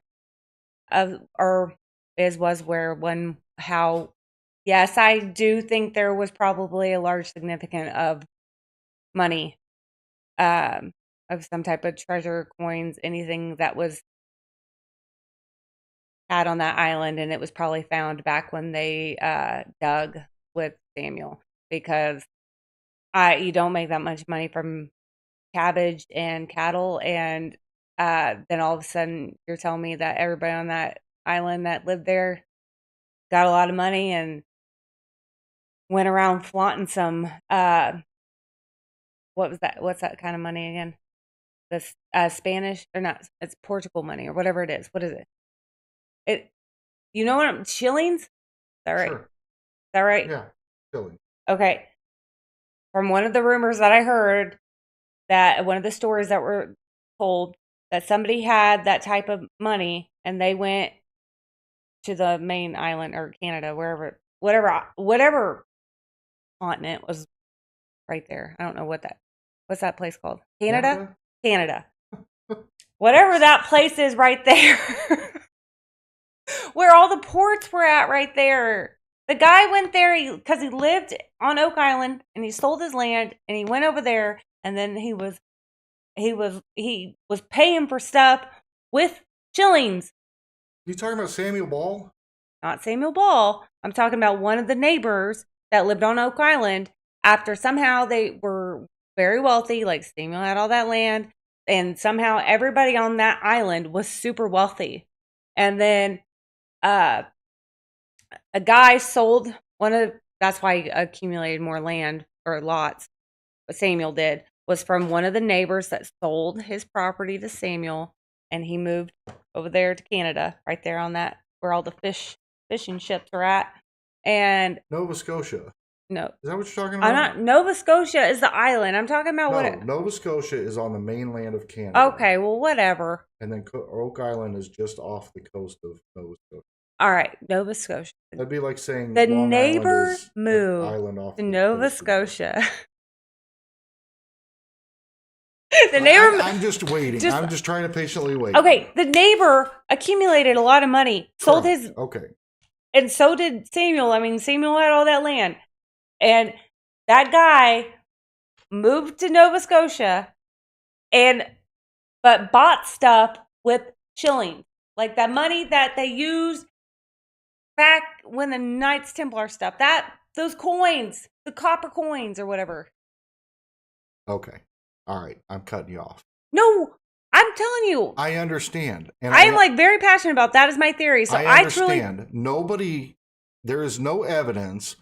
yes, I do think there was probably a large significant of money, of some type of treasure, coins, anything that was had on that island, and it was probably found back when they dug with Samuel, because you don't make that much money from cabbage and cattle, and then all of a sudden you're telling me that everybody on that island that lived there got a lot of money and went around flaunting some what's that kind of money again? This Spanish, or not, it's Portugal money or whatever it is. What is it? You know what? Shillings? Is that right? Sure. Is that right? Yeah, shillings. Okay. From one of the rumors that I heard, that one of the stories that were told, that somebody had that type of money and they went to the main island, or Canada, whatever continent was right there. I don't know what's that place called? Canada? Canada. Whatever that place is right there. Where all the ports were at right there. The guy went there because he lived on Oak Island and he sold his land and he went over there and then he was paying for stuff with shillings. You talking about Samuel Ball? Not Samuel Ball. I'm talking about one of the neighbors that lived on Oak Island. After somehow they were very wealthy, like Samuel had all that land, and somehow everybody on that island was super wealthy. And then a guy sold that's why he accumulated more land or lots. What Samuel did was from one of the neighbors that sold his property to Samuel, and he moved over there to Canada, right there on that where all the fishing ships are at. And Nova Scotia. no, Is that what you're talking about? I'm not. Nova Scotia is the island. I'm talking about No, Nova Scotia is on the mainland of Canada. Okay, well, whatever. And then Oak Island is just off the coast of Nova Scotia. All right, Nova Scotia. That'd be like saying The Long neighbor Island is moved island off to the Nova coast of- Scotia. The neighbor. I'm just waiting. I'm just trying to patiently wait. Okay, the neighbor accumulated a lot of money, sold Correct. his, Okay. and so did Samuel. I mean, Samuel had all that land, and that guy moved to Nova Scotia, but bought stuff with shillings, like that money that they used back when the Knights Templar stuff. Those coins, the copper coins or whatever. Okay. All right. I'm cutting you off. No, I'm telling you. I understand. And I am like very passionate about that is my theory. So I understand. There is no evidence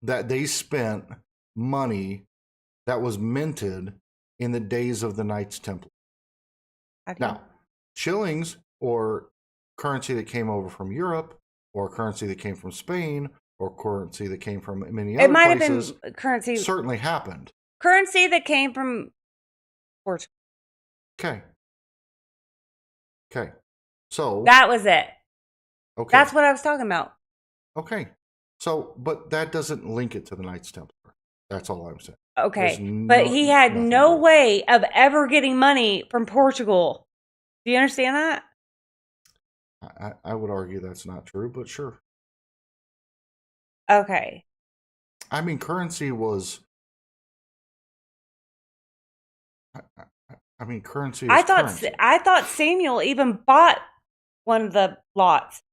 that they spent money that was minted in the days of the Knights Templar. Now, shillings or currency that came over from Europe or currency that came from Spain or currency that came from many other places have been currency certainly happened. Currency that came from Portugal. Okay. So that was it. Okay. That's what I was talking about. Okay. So, but that doesn't link it to the Knights Templar. That's all I'm saying. Okay. But he had no way of ever getting money from Portugal. Do you understand that? I would argue that's not true, but sure. Okay. I mean, currency was. I mean, currency. I thought Samuel even bought one of the lots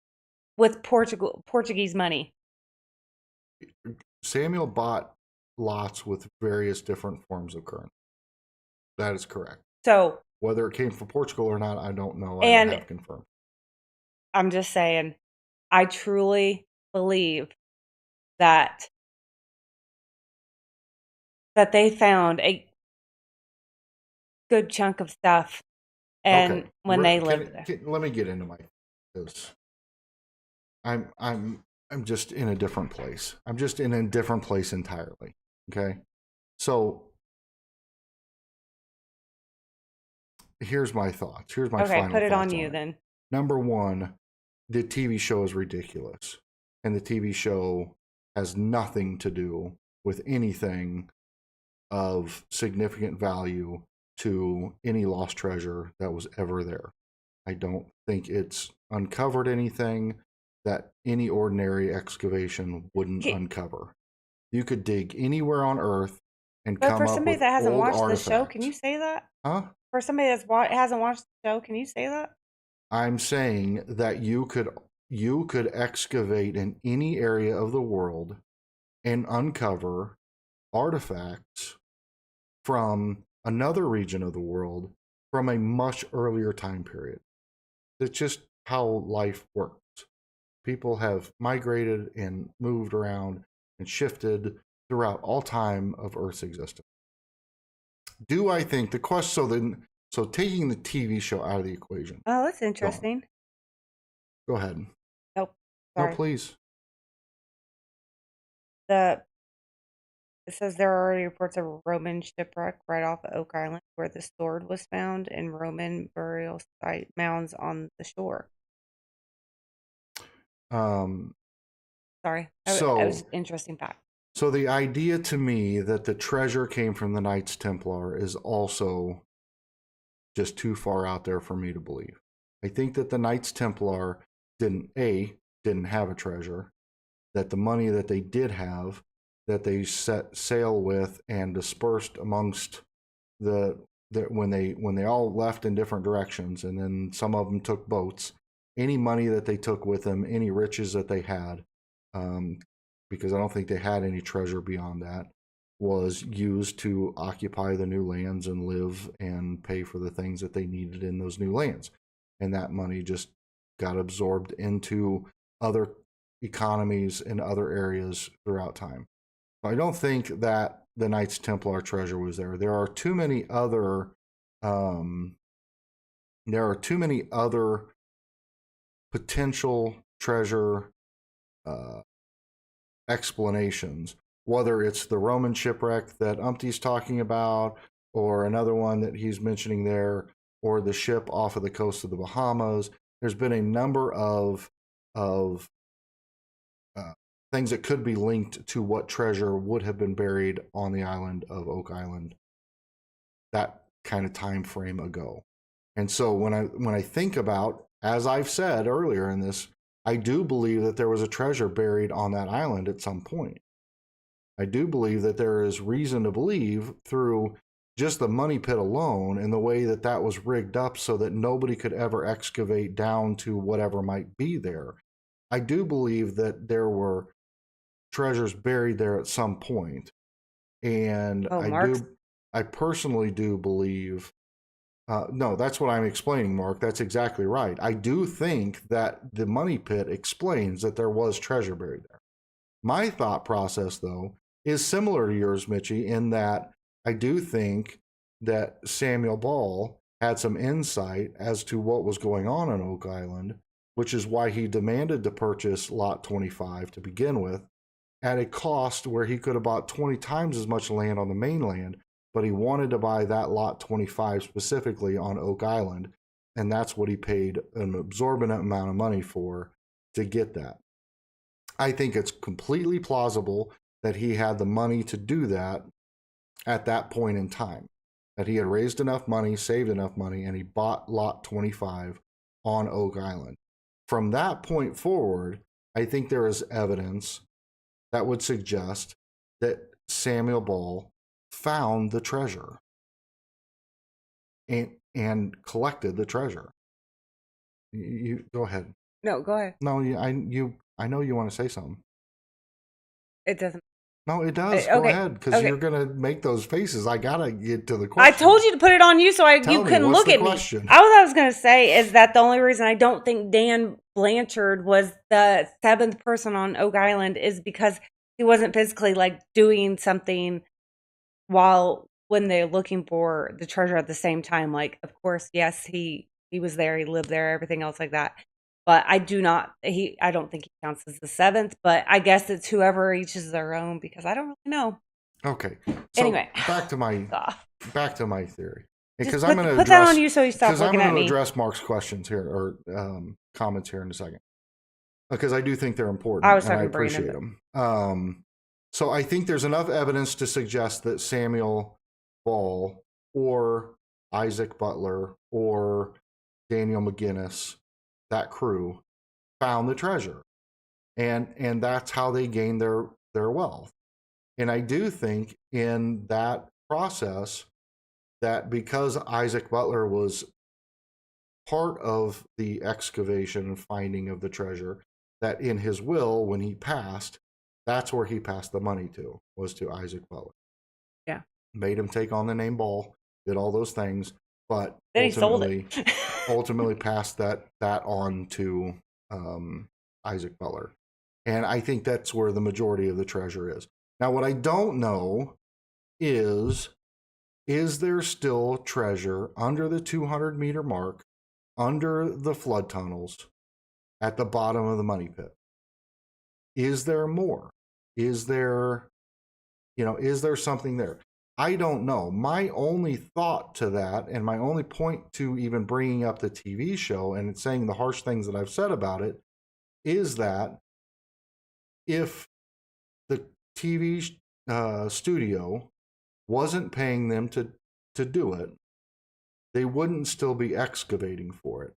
with Portuguese money. Samuel bought lots with various different forms of currency. That is correct. So whether it came from Portugal or not, I don't know. I don't have confirmed. I'm just saying, I truly believe that they found a good chunk of stuff, and okay. When they lived there. Let me get into because I'm just in a different place. I'm just in a different place entirely. Okay, so here's my thoughts. Here's my final put it thoughts on you then. Number one, the TV show is ridiculous, and the TV show has nothing to do with anything of significant value to any lost treasure that was ever there. I don't think it's uncovered anything that any ordinary excavation wouldn't uncover. You could dig anywhere on Earth and come up with old artifacts. For somebody that hasn't watched the show, can you say that? Huh? For somebody that hasn't watched the show, can you say that? I'm saying that you could excavate in any area of the world and uncover artifacts from another region of the world from a much earlier time period. It's just how life works. People have migrated and moved around and shifted throughout all time of Earth's existence. Do I think the question? So taking the TV show out of the equation. Oh, that's interesting. Go ahead. Nope. Sorry. No, please. It says there are already reports of a Roman shipwreck right off of Oak Island where the sword was found and Roman burial site mounds on the shore. Sorry. That was an interesting fact. So the idea to me that the treasure came from the Knights Templar is also just too far out there for me to believe. I think that the Knights Templar didn't have a treasure, that the money that they did have, that they set sail with and dispersed amongst when they all left in different directions, and then some of them took boats. Any money that they took with them, any riches that they had, because I don't think they had any treasure beyond that, was used to occupy the new lands and live and pay for the things that they needed in those new lands. And that money just got absorbed into other economies in other areas throughout time. I don't think that the Knights Templar treasure was there. There are too many other potential treasure explanations, whether it's the Roman shipwreck that Umpty's talking about, or another one that he's mentioning there, or the ship off of the coast of the Bahamas. There's been a number of things that could be linked to what treasure would have been buried on the island of Oak Island that kind of time frame ago. And so when I think about, as I've said earlier in this, I do believe that there was a treasure buried on that island at some point. I do believe that there is reason to believe, through just the money pit alone and the way that that was rigged up so that nobody could ever excavate down to whatever might be there. I do believe that there were treasures buried there at some point. And I personally do believe, no, that's what I'm explaining, Mark. That's exactly right. I do think that the money pit explains that there was treasure buried there. My thought process, though, is similar to yours, Mitchie, in that I do think that Samuel Ball had some insight as to what was going on Oak Island, which is why he demanded to purchase Lot 25 to begin with, at a cost where he could have bought 20 times as much land on the mainland, but he wanted to buy that Lot 25 specifically on Oak Island, and that's what he paid an exorbitant amount of money for to get that. I think it's completely plausible that he had the money to do that at that point in time, that he had raised enough money, saved enough money, and he bought Lot 25 on Oak Island. From that point forward, I think there is evidence that would suggest that Samuel Ball found the treasure and collected the treasure. You go ahead. No, go ahead. No, I know you want to say something. It doesn't. No, it does. Go ahead, because you're gonna make those faces. I gotta get to the question. I told you to put it on you, so you couldn't look at me. All I was gonna say is that the only reason I don't think Dan Blanchard was the seventh person on Oak Island is because he wasn't physically doing something when they're looking for the treasure at the same time. Of course, yes, he was there, he lived there, everything else like that. But I don't think he counts as the seventh, but I guess it's whoever reaches their own, because I don't really know. Okay. So anyway, back to my theory. Because I'm going to put that on you so you stop looking at me. Because I'm going to address Mark's questions here, or comments here in a second. Because I do think they're important, and I appreciate them. So I think there's enough evidence to suggest that Samuel Ball or Isaac Butler or Daniel McGinnis, that crew, found the treasure, and that's how they gained their wealth. And I do think in that process that because Isaac Butler was part of the excavation and finding of the treasure, that in his will, when he passed, that's where he passed the money to, was to Isaac Butler. Yeah. Made him take on the name Ball, did all those things, but then he sold it. ultimately passed that on to Isaac Butler. And I think that's where the majority of the treasure is. Now, what I don't know is there still treasure under the 200-meter mark, under the flood tunnels, at the bottom of the money pit? Is there more? Is there something there? I don't know. My only thought to that, and my only point to even bringing up the TV show and saying the harsh things that I've said about it, is that if the TV studio wasn't paying them to do it, they wouldn't still be excavating for it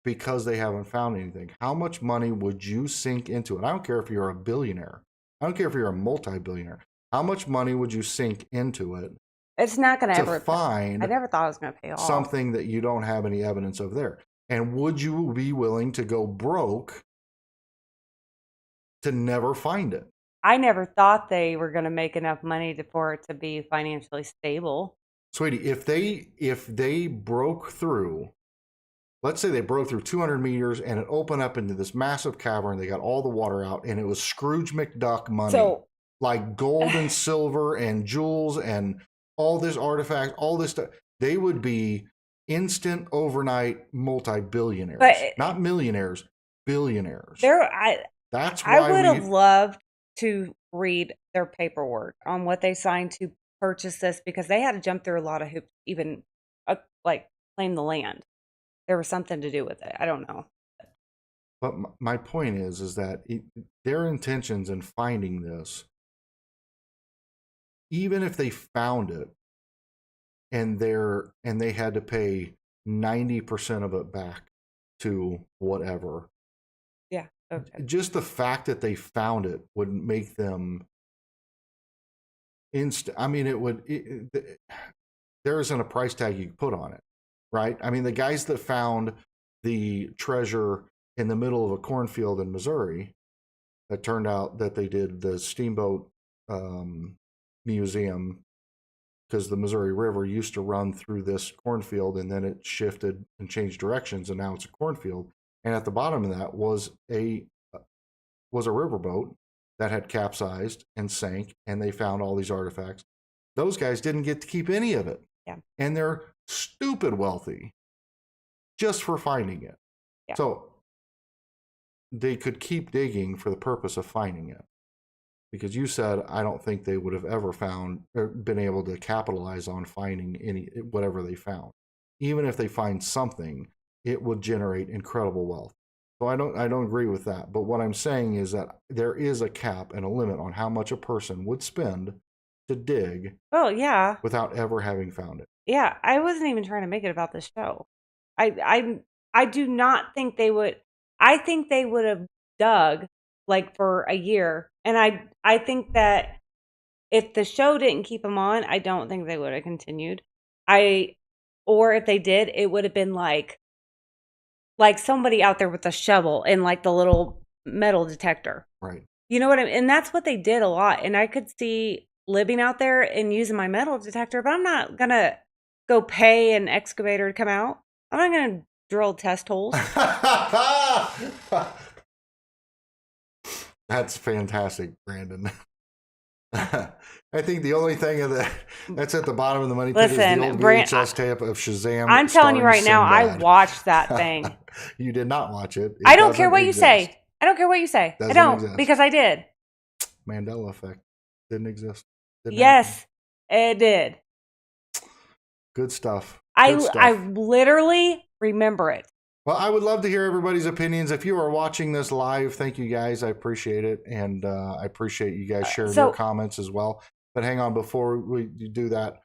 because they haven't found anything. How much money would you sink into it? I don't care if you're a billionaire. I don't care if you're a multi-billionaire. How much money would you sink into it It's not going to ever find I never thought it was going to pay off. something that you don't have any evidence of there? And would you be willing to go broke to never find it? I never thought they were going to make enough money for it to be financially stable. Sweetie, if they broke through, let's say they broke through 200 meters and it opened up into this massive cavern, they got all the water out, and it was Scrooge McDuck money, So, like gold and silver and jewels and all this artifact, all this stuff, they would be instant overnight multi-billionaires. But not millionaires, billionaires. That's why I would have loved to read their paperwork on what they signed to purchase this, because they had to jump through a lot of hoops, even like claim the land. There was something to do with it. I don't know. But my point is that their intentions in finding this, even if they found it and they had to pay 90% of it back to whatever. Yeah. Okay. Just the fact that they found it would make them I mean, there isn't a price tag you can put on it, right? I mean, the guys that found the treasure in the middle of a cornfield in Missouri, that turned out that they did the steamboat museum, because the Missouri River used to run through this cornfield and then it shifted and changed directions and now it's a cornfield. And at the bottom of that was a riverboat that had capsized and sank, and they found all these artifacts. Those guys didn't get to keep any of it. Yeah. And they're stupid wealthy just for finding it. Yeah. So they could keep digging for the purpose of finding it. Because you said, I don't think they would have ever found or been able to capitalize on finding whatever they found. Even if they find something, it would generate incredible wealth. So I don't agree with that. But what I'm saying is that there is a cap and a limit on how much a person would spend to dig. Oh, yeah. Without ever having found it. Yeah, I wasn't even trying to make it about the show. I do not think they would. I think they would have dug like for a year, and I think that if the show didn't keep them on, I don't think they would have continued. Or if they did, it would have been like somebody out there with a shovel and like the little metal detector. Right. You know what I mean? And that's what they did a lot. And I could see living out there and using my metal detector, but I'm not going to go pay an excavator to come out. I'm not going to drill test holes. That's fantastic, Brandon. I think the only thing that's at the bottom of the money pit is the old VHS tape of Shazam. I'm telling you right now, I watched that thing. You did not watch it. I don't care what you say. I don't care what you say. I don't, because I did. Mandela effect didn't exist. Yes, it did. Good stuff. I literally remember it. Well, I would love to hear everybody's opinions. If you are watching this live, thank you guys. I appreciate it. And I appreciate you guys sharing your comments as well. But hang on, before we do that,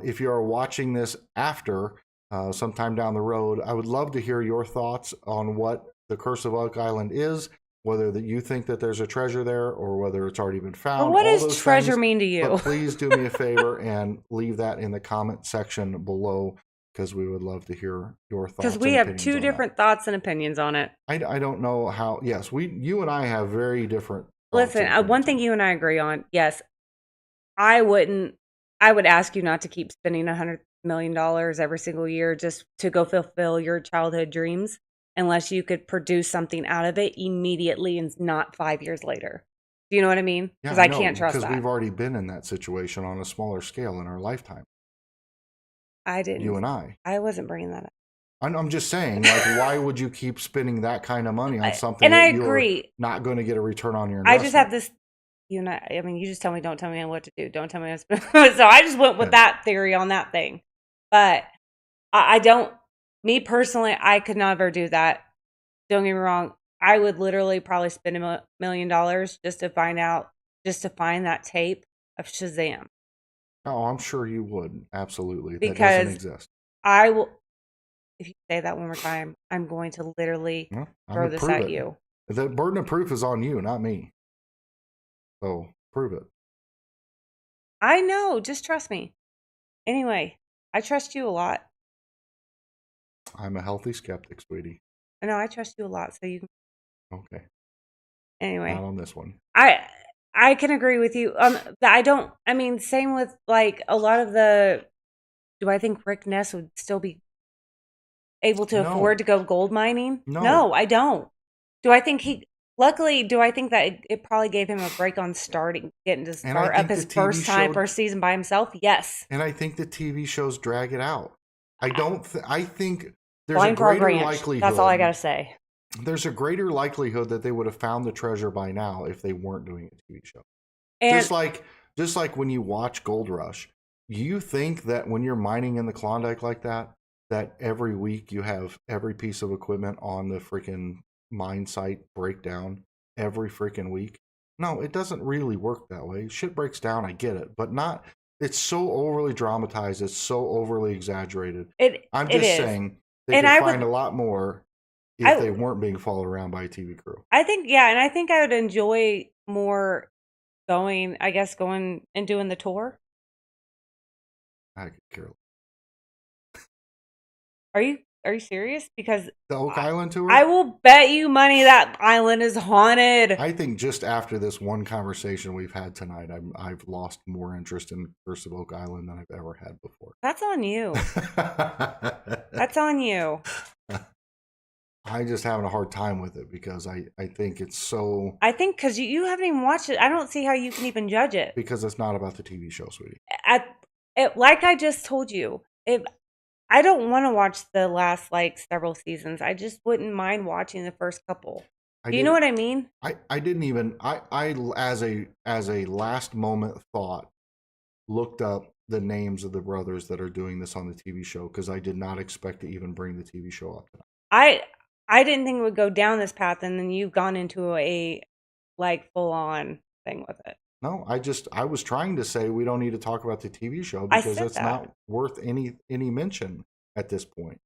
if you are watching this after sometime down the road, I would love to hear your thoughts on what the Curse of Oak Island is, whether that you think that there's a treasure there or whether it's already been found. But what does treasure mean to you? But please do me a favor and leave that in the comment section below, because we would love to hear your thoughts. Because we have two different thoughts and opinions on it. I don't know how. Yes, you and I have very different. Listen, one thing you and I agree on. Yes, I would ask you not to keep spending $100 million every single year just to go fulfill your childhood dreams, unless you could produce something out of it immediately and not 5 years later. Do you know what I mean? Because I can't trust that. Because we've already been in that situation on a smaller scale in our lifetime. I didn't. You and I. I wasn't bringing that up. I'm just saying, like, why would you keep spending that kind of money on something and that I agree. You're not going to get a return on your investment? I just have this, you and I mean, you just tell me, don't tell me what to do. Don't tell me. So I just went with that theory on that thing. But I don't, me personally, I could never do that. Don't get me wrong. I would literally probably spend $1 million just to find out just to find that tape of Shazam. Oh, I'm sure you would. Absolutely. That doesn't Because exist. I will, if you say that one more time, I'm going to literally Well, I'm throw going to this prove at it. you. The burden of proof is on you, not me. So prove it. I know, just trust me. Anyway, I trust you a lot. I'm a healthy skeptic, sweetie. I know I trust you a lot, so you can Okay. anyway. Not on this one. I can agree with you. I don't. I mean, same with like a lot of the. Do I think Rick Ness would still be able to No. afford to go gold mining? No. No, I don't. Do I think he? Luckily, do I think that it probably gave him a break on getting to And I start up think his the TV first season by himself? Yes. And I think the TV shows drag it out. I think there's Blind a Frog greater Ranch. likelihood. That's all I gotta say. There's a greater likelihood that they would have found the treasure by now if they weren't doing a TV show. And Just like when you watch Gold Rush, you think that when you're mining in the Klondike like that every week you have every piece of equipment on the freaking mine site breakdown every freaking week. No, it doesn't really work that way. Shit breaks down, I get it, but not. It's so overly dramatized. It's so overly exaggerated. I'm it just is. saying they And could I find would a lot more if I they weren't being followed around by a TV crew. I think yeah, and I think I would enjoy more going, I guess, going and doing the tour. I could care less. Are you serious? Because The Oak Island tour? I will bet you money that island is haunted. I think just after this one conversation we've had tonight, I've lost more interest in Curse of Oak Island than I've ever had before. That's on you. That's on you. I'm just having a hard time with it because I think it's so. I think because you haven't even watched it, I don't see how you can even judge it. Because it's not about the TV show, sweetie. Like I just told you, if I don't want to watch the last like several seasons, I just wouldn't mind watching the first couple. Do you know what I mean? I didn't even I as a last moment thought looked up the names of the brothers that are doing this on the TV show because I did not expect to even bring the TV show up tonight. I didn't think it would go down this path, and then you've gone into a like full on thing with it. No, I was trying to say we don't need to talk about the TV show I because said it's that. not worth any mention at this point.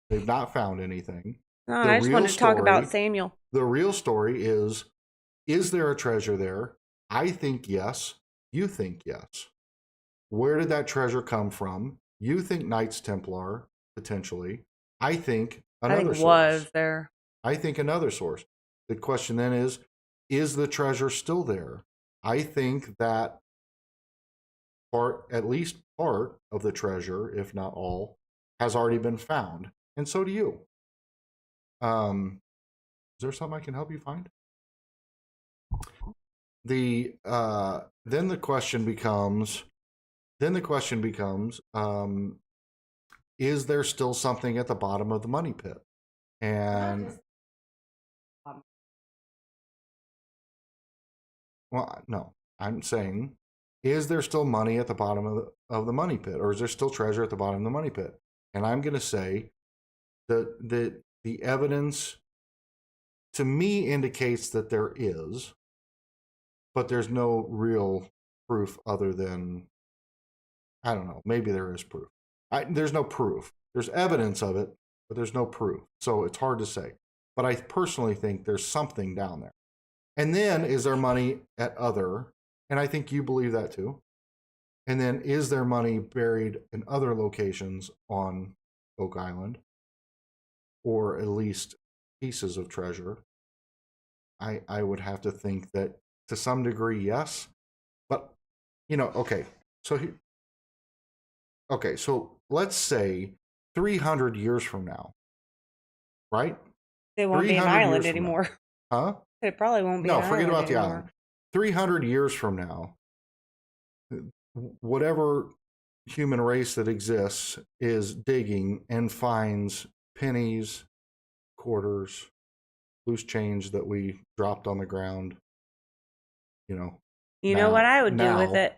They've not found anything. No, I just wanted to talk about Samuel. The real story is there a treasure there? I think yes. You think yes. Where did that treasure come from? You think Knights Templar, potentially. I think another source. Was there. I think another source. The question then is the treasure still there? I think that at least part of the treasure, if not all, has already been found. And so do you. Is there something I can help you find? Then the question becomes, is there still something at the bottom of the money pit? And well, no, I'm saying, is there still money at the bottom of the money pit, or is there still treasure at the bottom of the money pit? And I'm going to say that the evidence to me indicates that there is, but there's no real proof other than, I don't know, maybe there is proof. There's no proof. There's evidence of it, but there's no proof. So it's hard to say. But I personally think there's something down there. And then is there money at other? And I think you believe that too. And then is there money buried in other locations on Oak Island? Or at least pieces of treasure? I would have to think that to some degree, yes. But, okay. So let's say 300 years from now, right? They won't be an island anymore. Huh? It probably won't be. No, forget about the island. 300 years from now, whatever human race that exists is digging and finds pennies, quarters, loose change that we dropped on the ground. You know what I would do with it?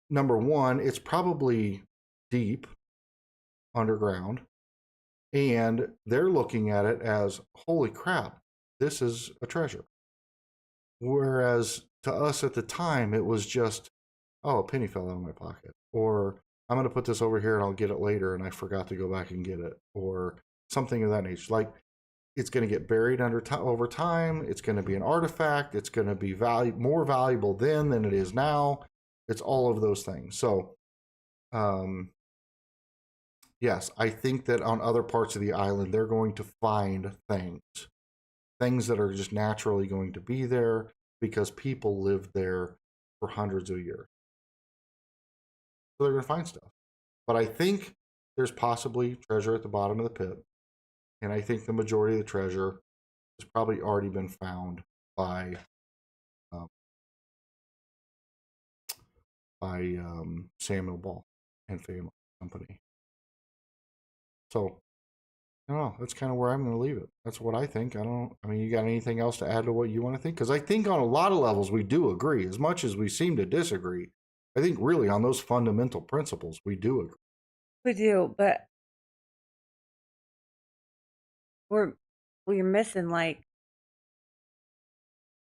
Number one, it's probably deep underground, and they're looking at it as, holy crap, this is a treasure. Whereas to us at the time, it was just, oh, a penny fell out of my pocket, or I'm going to put this over here and I'll get it later, and I forgot to go back and get it, or something of that nature. Like, it's going to get buried over time. It's going to be an artifact. It's going to be more valuable then than it is now. It's all of those things. So, yes, I think that on other parts of the island, they're going to find things that are just naturally going to be there because people lived there for hundreds of years. So they're going to find stuff. But I think there's possibly treasure at the bottom of the pit. And I think the majority of the treasure has probably already been found by Samuel Ball and family company. So I don't know. That's kind of where I'm going to leave it. That's what I think. I mean, you got anything else to add to what you want to think? Because I think on a lot of levels we do agree. As much as we seem to disagree, I think really on those fundamental principles we do agree. We do, but we're missing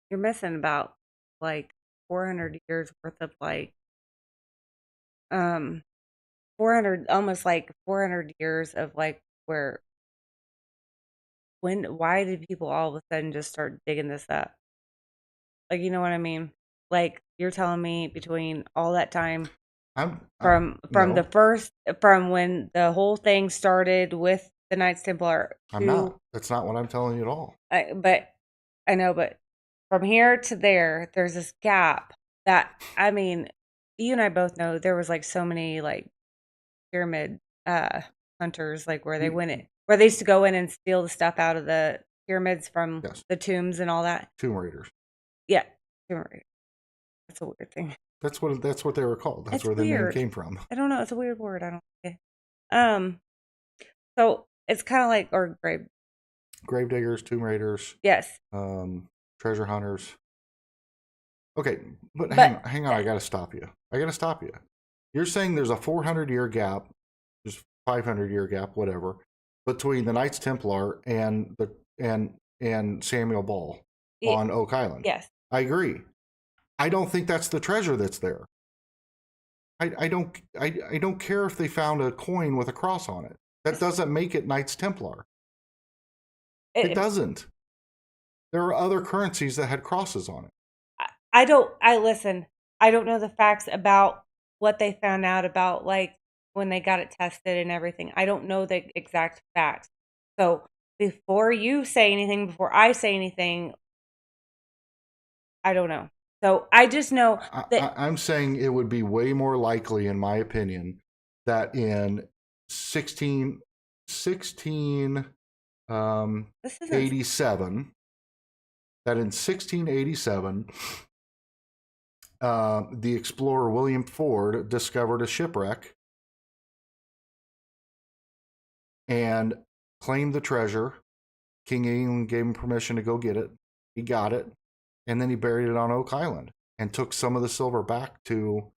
you're missing about like 400 years worth of 400, almost like 400 years of where why did people all of a sudden just start digging this up? Like, you know what I mean? Like, you're telling me between all that time from no, the first, from when the whole thing started with the Knights Templar I'm not. That's not what I'm telling you at all. but I know, but from here to there, there's this gap that, I mean, you and I both know there was like so many like pyramid hunters, like where they where they used to go in and steal the stuff out of the pyramids from the tombs and all that. Tomb Raiders. Yeah, Tomb Raiders. That's a weird thing. That's what they were called. That's where the name came from. I don't know. It's a weird word. I don't like it. So it's kind of like, or grave diggers, tomb raiders. Yes. Treasure hunters. Okay, but hang on. I got to stop you. You're saying there's a 400-year gap, just 500-year gap, whatever, between the Knights Templar and Samuel Ball on Oak Island. Yes, I agree. I don't think that's the treasure that's there. I don't care if they found a coin with a cross on it. That doesn't make it Knights Templar. It doesn't. There are other currencies that had crosses on it. I don't know the facts about what they found out about, like when they got it tested and everything. I don't know the exact facts. So before you say anything, before I say anything, I don't know. So I just know that I'm saying it would be way more likely, in my opinion, that in 1687, the explorer William Ford discovered a shipwreck and claimed the treasure. King of England gave him permission to go get it. He got it, and then he buried it on Oak Island and took some of the silver back to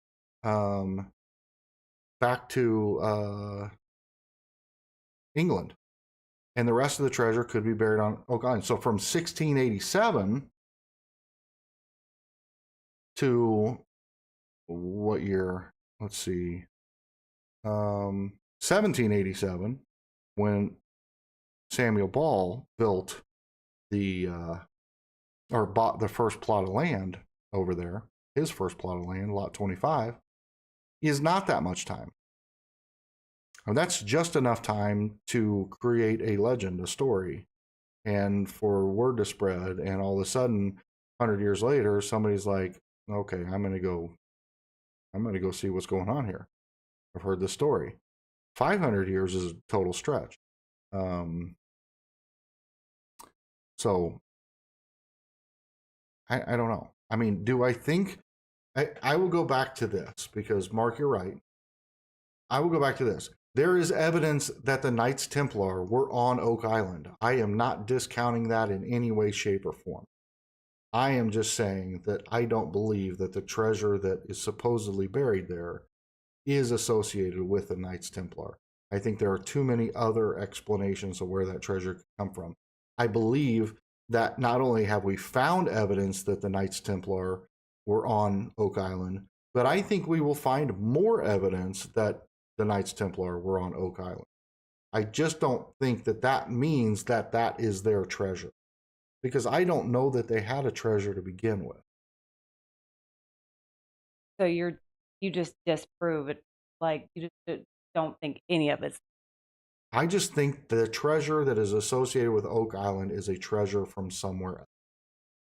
England. And the rest of the treasure could be buried on Oak Island. So from 1687 to what year? Let's see. 1787, when Samuel Ball built or bought the first plot of land over there, his first plot of land, lot 25, is not that much time. And that's just enough time to create a legend, a story, and for word to spread. And all of a sudden, 100 years later, somebody's like, okay, I'm going to go see what's going on here. I've heard this story. 500 years is a total stretch. So I don't know. I mean, do I think I will go back to this because Mark, you're right. I will go back to this. There is evidence that the Knights Templar were on Oak Island. I am not discounting that in any way, shape, or form. I am just saying that I don't believe that the treasure that is supposedly buried there is associated with the Knights Templar. I think there are too many other explanations of where that treasure could come from. I believe that not only have we found evidence that the Knights Templar were on Oak Island, but I think we will find more evidence that the Knights Templar were on Oak Island. I just don't think that that means that that is their treasure, because I don't know that they had a treasure to begin with. So you just disprove it. Like you just don't think any of it's I just think the treasure that is associated with Oak Island is a treasure from somewhere else.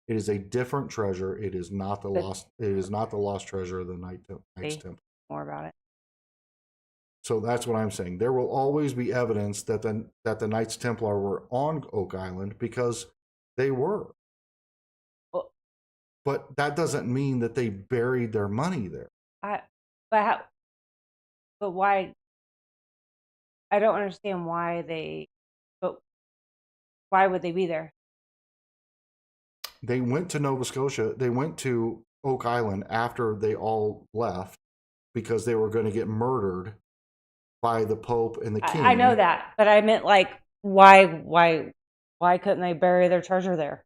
It is a different treasure. It is not the But- lost. It is not the lost treasure of the Knights See? Templar. more about it. So that's what I'm saying. There will always be evidence that the Knights Templar were on Oak Island, because they were. Well, But that doesn't mean that they buried their money there. But why? I don't understand why they. But why would they be there? They went to Nova Scotia. They went to Oak Island after they all left, because they were going to get murdered by the Pope and the King. I know that, but I meant like why couldn't they bury their treasure there?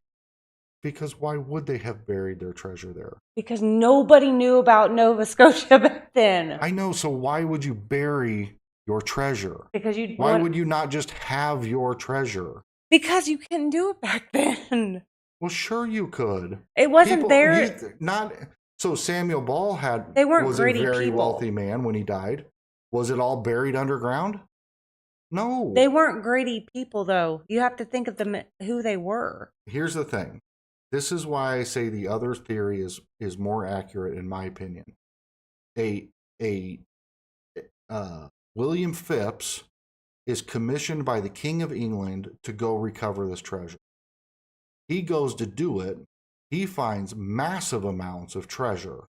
Because why would they have buried their treasure there? Because nobody knew about Nova Scotia back then. I know. So why would you bury your treasure? Because you Why would you not just have your treasure? Because you couldn't do it back then. Well, sure you could. It wasn't there. Not so. Samuel Ball They weren't was a greedy very people. wealthy man when he died. Was it all buried underground? No. They weren't greedy people, though. You have to think of them who they were. Here's the thing. This is why I say the other theory is more accurate, in my opinion. William Phipps is commissioned by the King of England to go recover this treasure. He goes to do it. He finds massive amounts of treasure.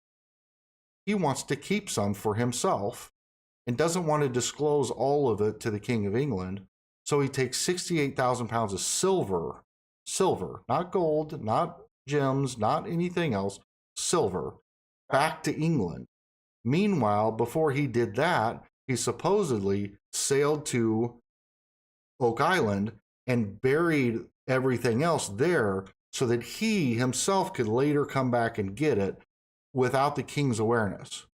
He wants to keep some for himself and doesn't want to disclose all of it to the King of England. So he takes 68,000 pounds of silver, not gold, not gems, not anything else, silver, back to England. Meanwhile, before he did that, he supposedly sailed to Oak Island and buried everything else there so that he himself could later come back and get it without the king's awareness.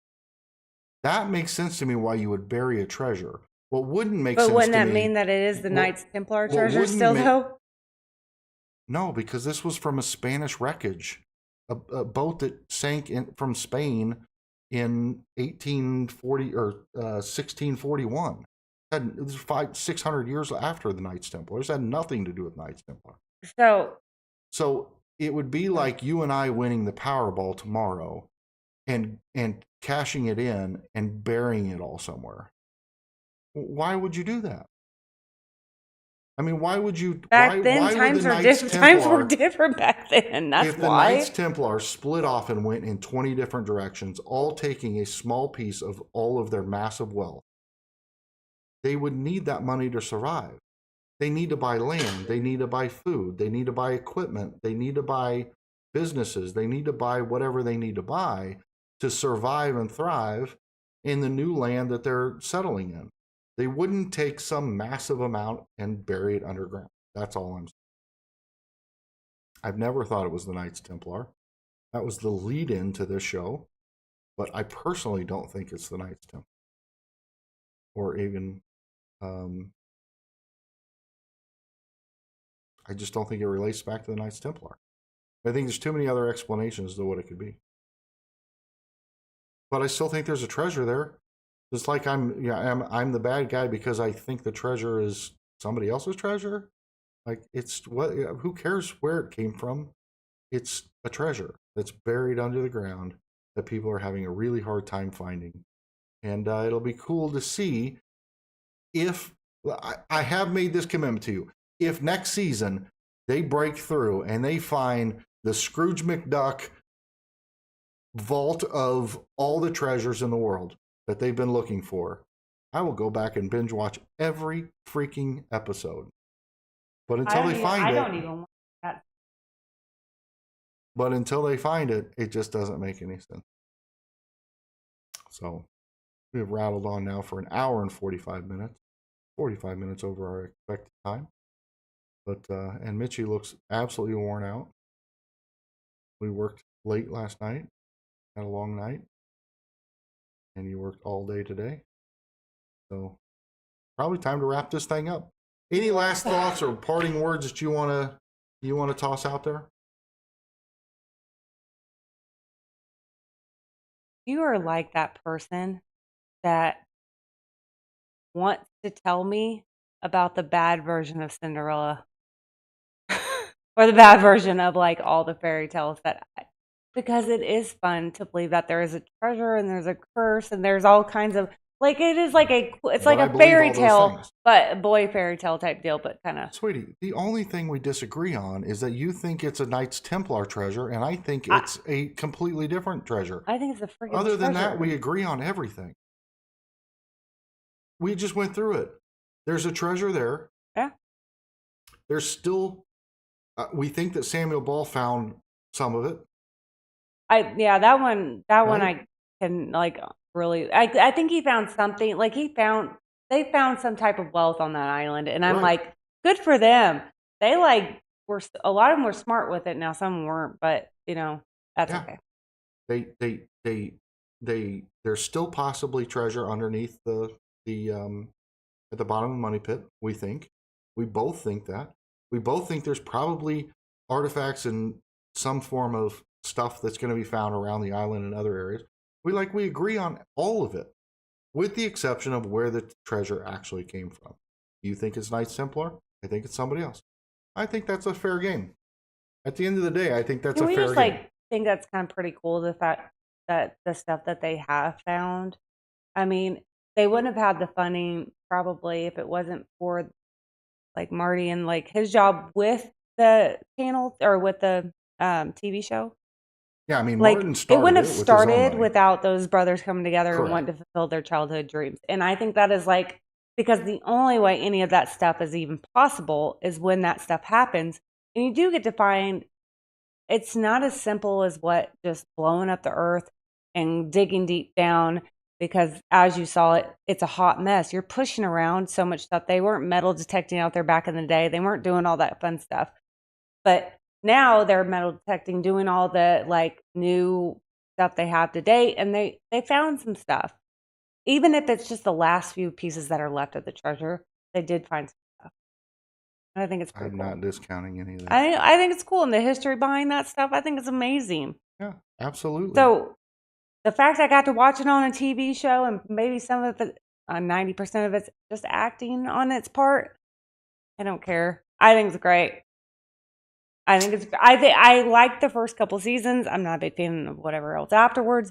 That makes sense to me why you would bury a treasure. What wouldn't make sense to me... But wouldn't that mean that it is the Knights Templar treasure still, though? No, because this was from a Spanish wreckage. A boat that sank from Spain in 1840 or 1641. It was 600 years after the Knights Templar. It had nothing to do with Knights Templar. So it would be like you and I winning the Powerball tomorrow and cashing it in and burying it all somewhere. Why would you do that? I mean, why would you? Back then, times were different back then. That's why. If the Knights Templar split off and went in 20 different directions, all taking a small piece of all of their massive wealth, they would need that money to survive. They need to buy land. They need to buy food. They need to buy equipment. They need to buy businesses. They need to buy whatever they need to buy to survive and thrive in the new land that they're settling in. They wouldn't take some massive amount and bury it underground. That's all I'm saying. I've never thought it was the Knights Templar. That was the lead-in to this show. But I personally don't think it's the Knights Templar. Or even... I just don't think it relates back to the Knights Templar. I think there's too many other explanations to what it could be. But I still think there's a treasure there. Just like I'm the bad guy because I think the treasure is somebody else's treasure. Like who cares where it came from? It's a treasure that's buried under the ground that people are having a really hard time finding. And it'll be cool to see if I have made this commitment to you. If next season they break through and they find the Scrooge McDuck vault of all the treasures in the world that they've been looking for, I will go back and binge watch every freaking episode. But until they find it, I don't even want that. But until they find it, it just doesn't make any sense. So we have rattled on now for an hour and 45 minutes. 45 minutes over our expected time. But and Mitchie looks absolutely worn out. We worked late last night, had a long night, and you worked all day today. So probably time to wrap this thing up. Any last thoughts or parting words that you want to toss out there? You are like that person that wants to tell me about the bad version of Cinderella or the bad version of like all the fairy tales because it is fun to believe that there is a treasure and there's a curse and there's all kinds of like it is like it's like a fairy tale, but a boy fairy tale type deal, but kind of. Sweetie, the only thing we disagree on is that you think it's a Knights Templar treasure, and I think it's a completely different treasure. I think it's a freaking Other than treasure. that, we agree on everything. We just went through it. There's a treasure there. Yeah. There's still, we think that Samuel Ball found some of it. That one Right? I can like really. I think he found something. Like they found some type of wealth on that island, and I'm Right. like, good for them. They like were a lot of them were smart with it. Now some weren't, but that's Yeah. okay. There's still possibly treasure underneath the at the bottom of the money pit. We both think that. We both think there's probably artifacts and some form of stuff that's going to be found around the island and other areas. We agree on all of it, with the exception of where the treasure actually came from. You think it's Knights Templar? I think it's somebody else. I think that's a fair game. At the end of the day, I think that's a fair game. Like think that's kind of pretty cool, the fact that the stuff that they have found. I mean, they wouldn't have had the funding probably if it wasn't for like Marty and like his job with the channel or with the TV show. Yeah, I mean, like Martin started it wouldn't have with his own started money. without those brothers coming together Correct. and wanting to fulfill their childhood dreams. And I think that is like because the only way any of that stuff is even possible is when that stuff happens. And you do get to find it's not as simple as what just blowing up the earth and digging deep down because as you saw it's a hot mess. You're pushing around so much stuff. They weren't metal detecting out there back in the day. They weren't doing all that fun stuff. But now they're metal detecting, doing all the like new stuff they have to date, and they found some stuff. Even if it's just the last few pieces that are left of the treasure, they did find some stuff. And I think it's pretty I'm cool. not discounting any of that. I think it's cool, and the history behind that stuff, I think it's amazing. Yeah, absolutely. So the fact I got to watch it on a TV show, and maybe some of it, 90% of it's just acting on its part, I don't care. I think it's great. I like the first couple seasons. I'm not a big fan of whatever else afterwards,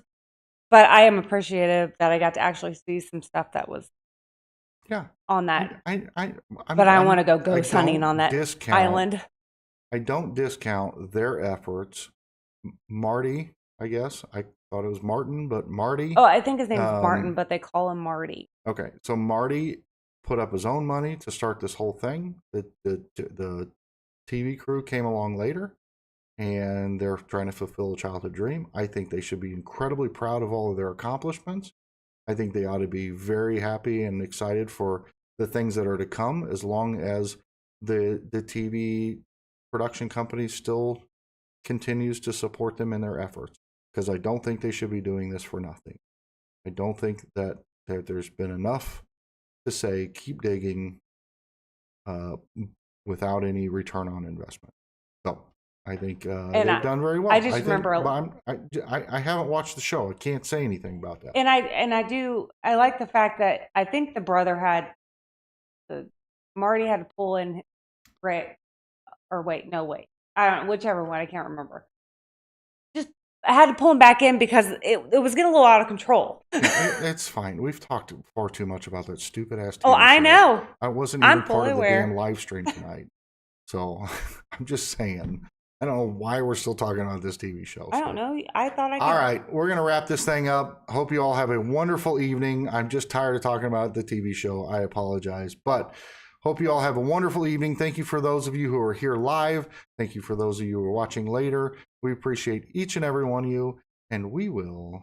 but I am appreciative that I got to actually see some stuff that was on that. But I want to go ghost hunting on that island. I don't discount their efforts. Marty, I guess. I thought it was Martin, but Marty. Oh, I think his name is Martin, but they call him Marty. Okay, so Marty put up his own money to start this whole thing. The TV crew came along later, and they're trying to fulfill a childhood dream. I think they should be incredibly proud of all of their accomplishments. I think they ought to be very happy and excited for the things that are to come, as long as the TV production company still continues to support them in their efforts. Because I don't think they should be doing this for nothing. I don't think that there's been enough to say keep digging without any return on investment. So I think they've done very well. I just remember, I haven't watched the show. I can't say anything about that. And I like the fact that I think the brother Marty had to pull in Rick, or wait, I don't know, whichever one, I can't remember. Just I had to pull him back in because it was getting a little out of control. It's fine. We've talked far too much about that stupid ass TV show. I know. I wasn't even part of the damn live stream tonight. So I'm just saying. I don't know why we're still talking about this TV show. I don't know. I thought I could. All right. We're going to wrap this thing up. Hope you all have a wonderful evening. I'm just tired of talking about the TV show. I apologize. But hope you all have a wonderful evening. Thank you for those of you who are here live. Thank you for those of you who are watching later. We appreciate each and every one of you. And we will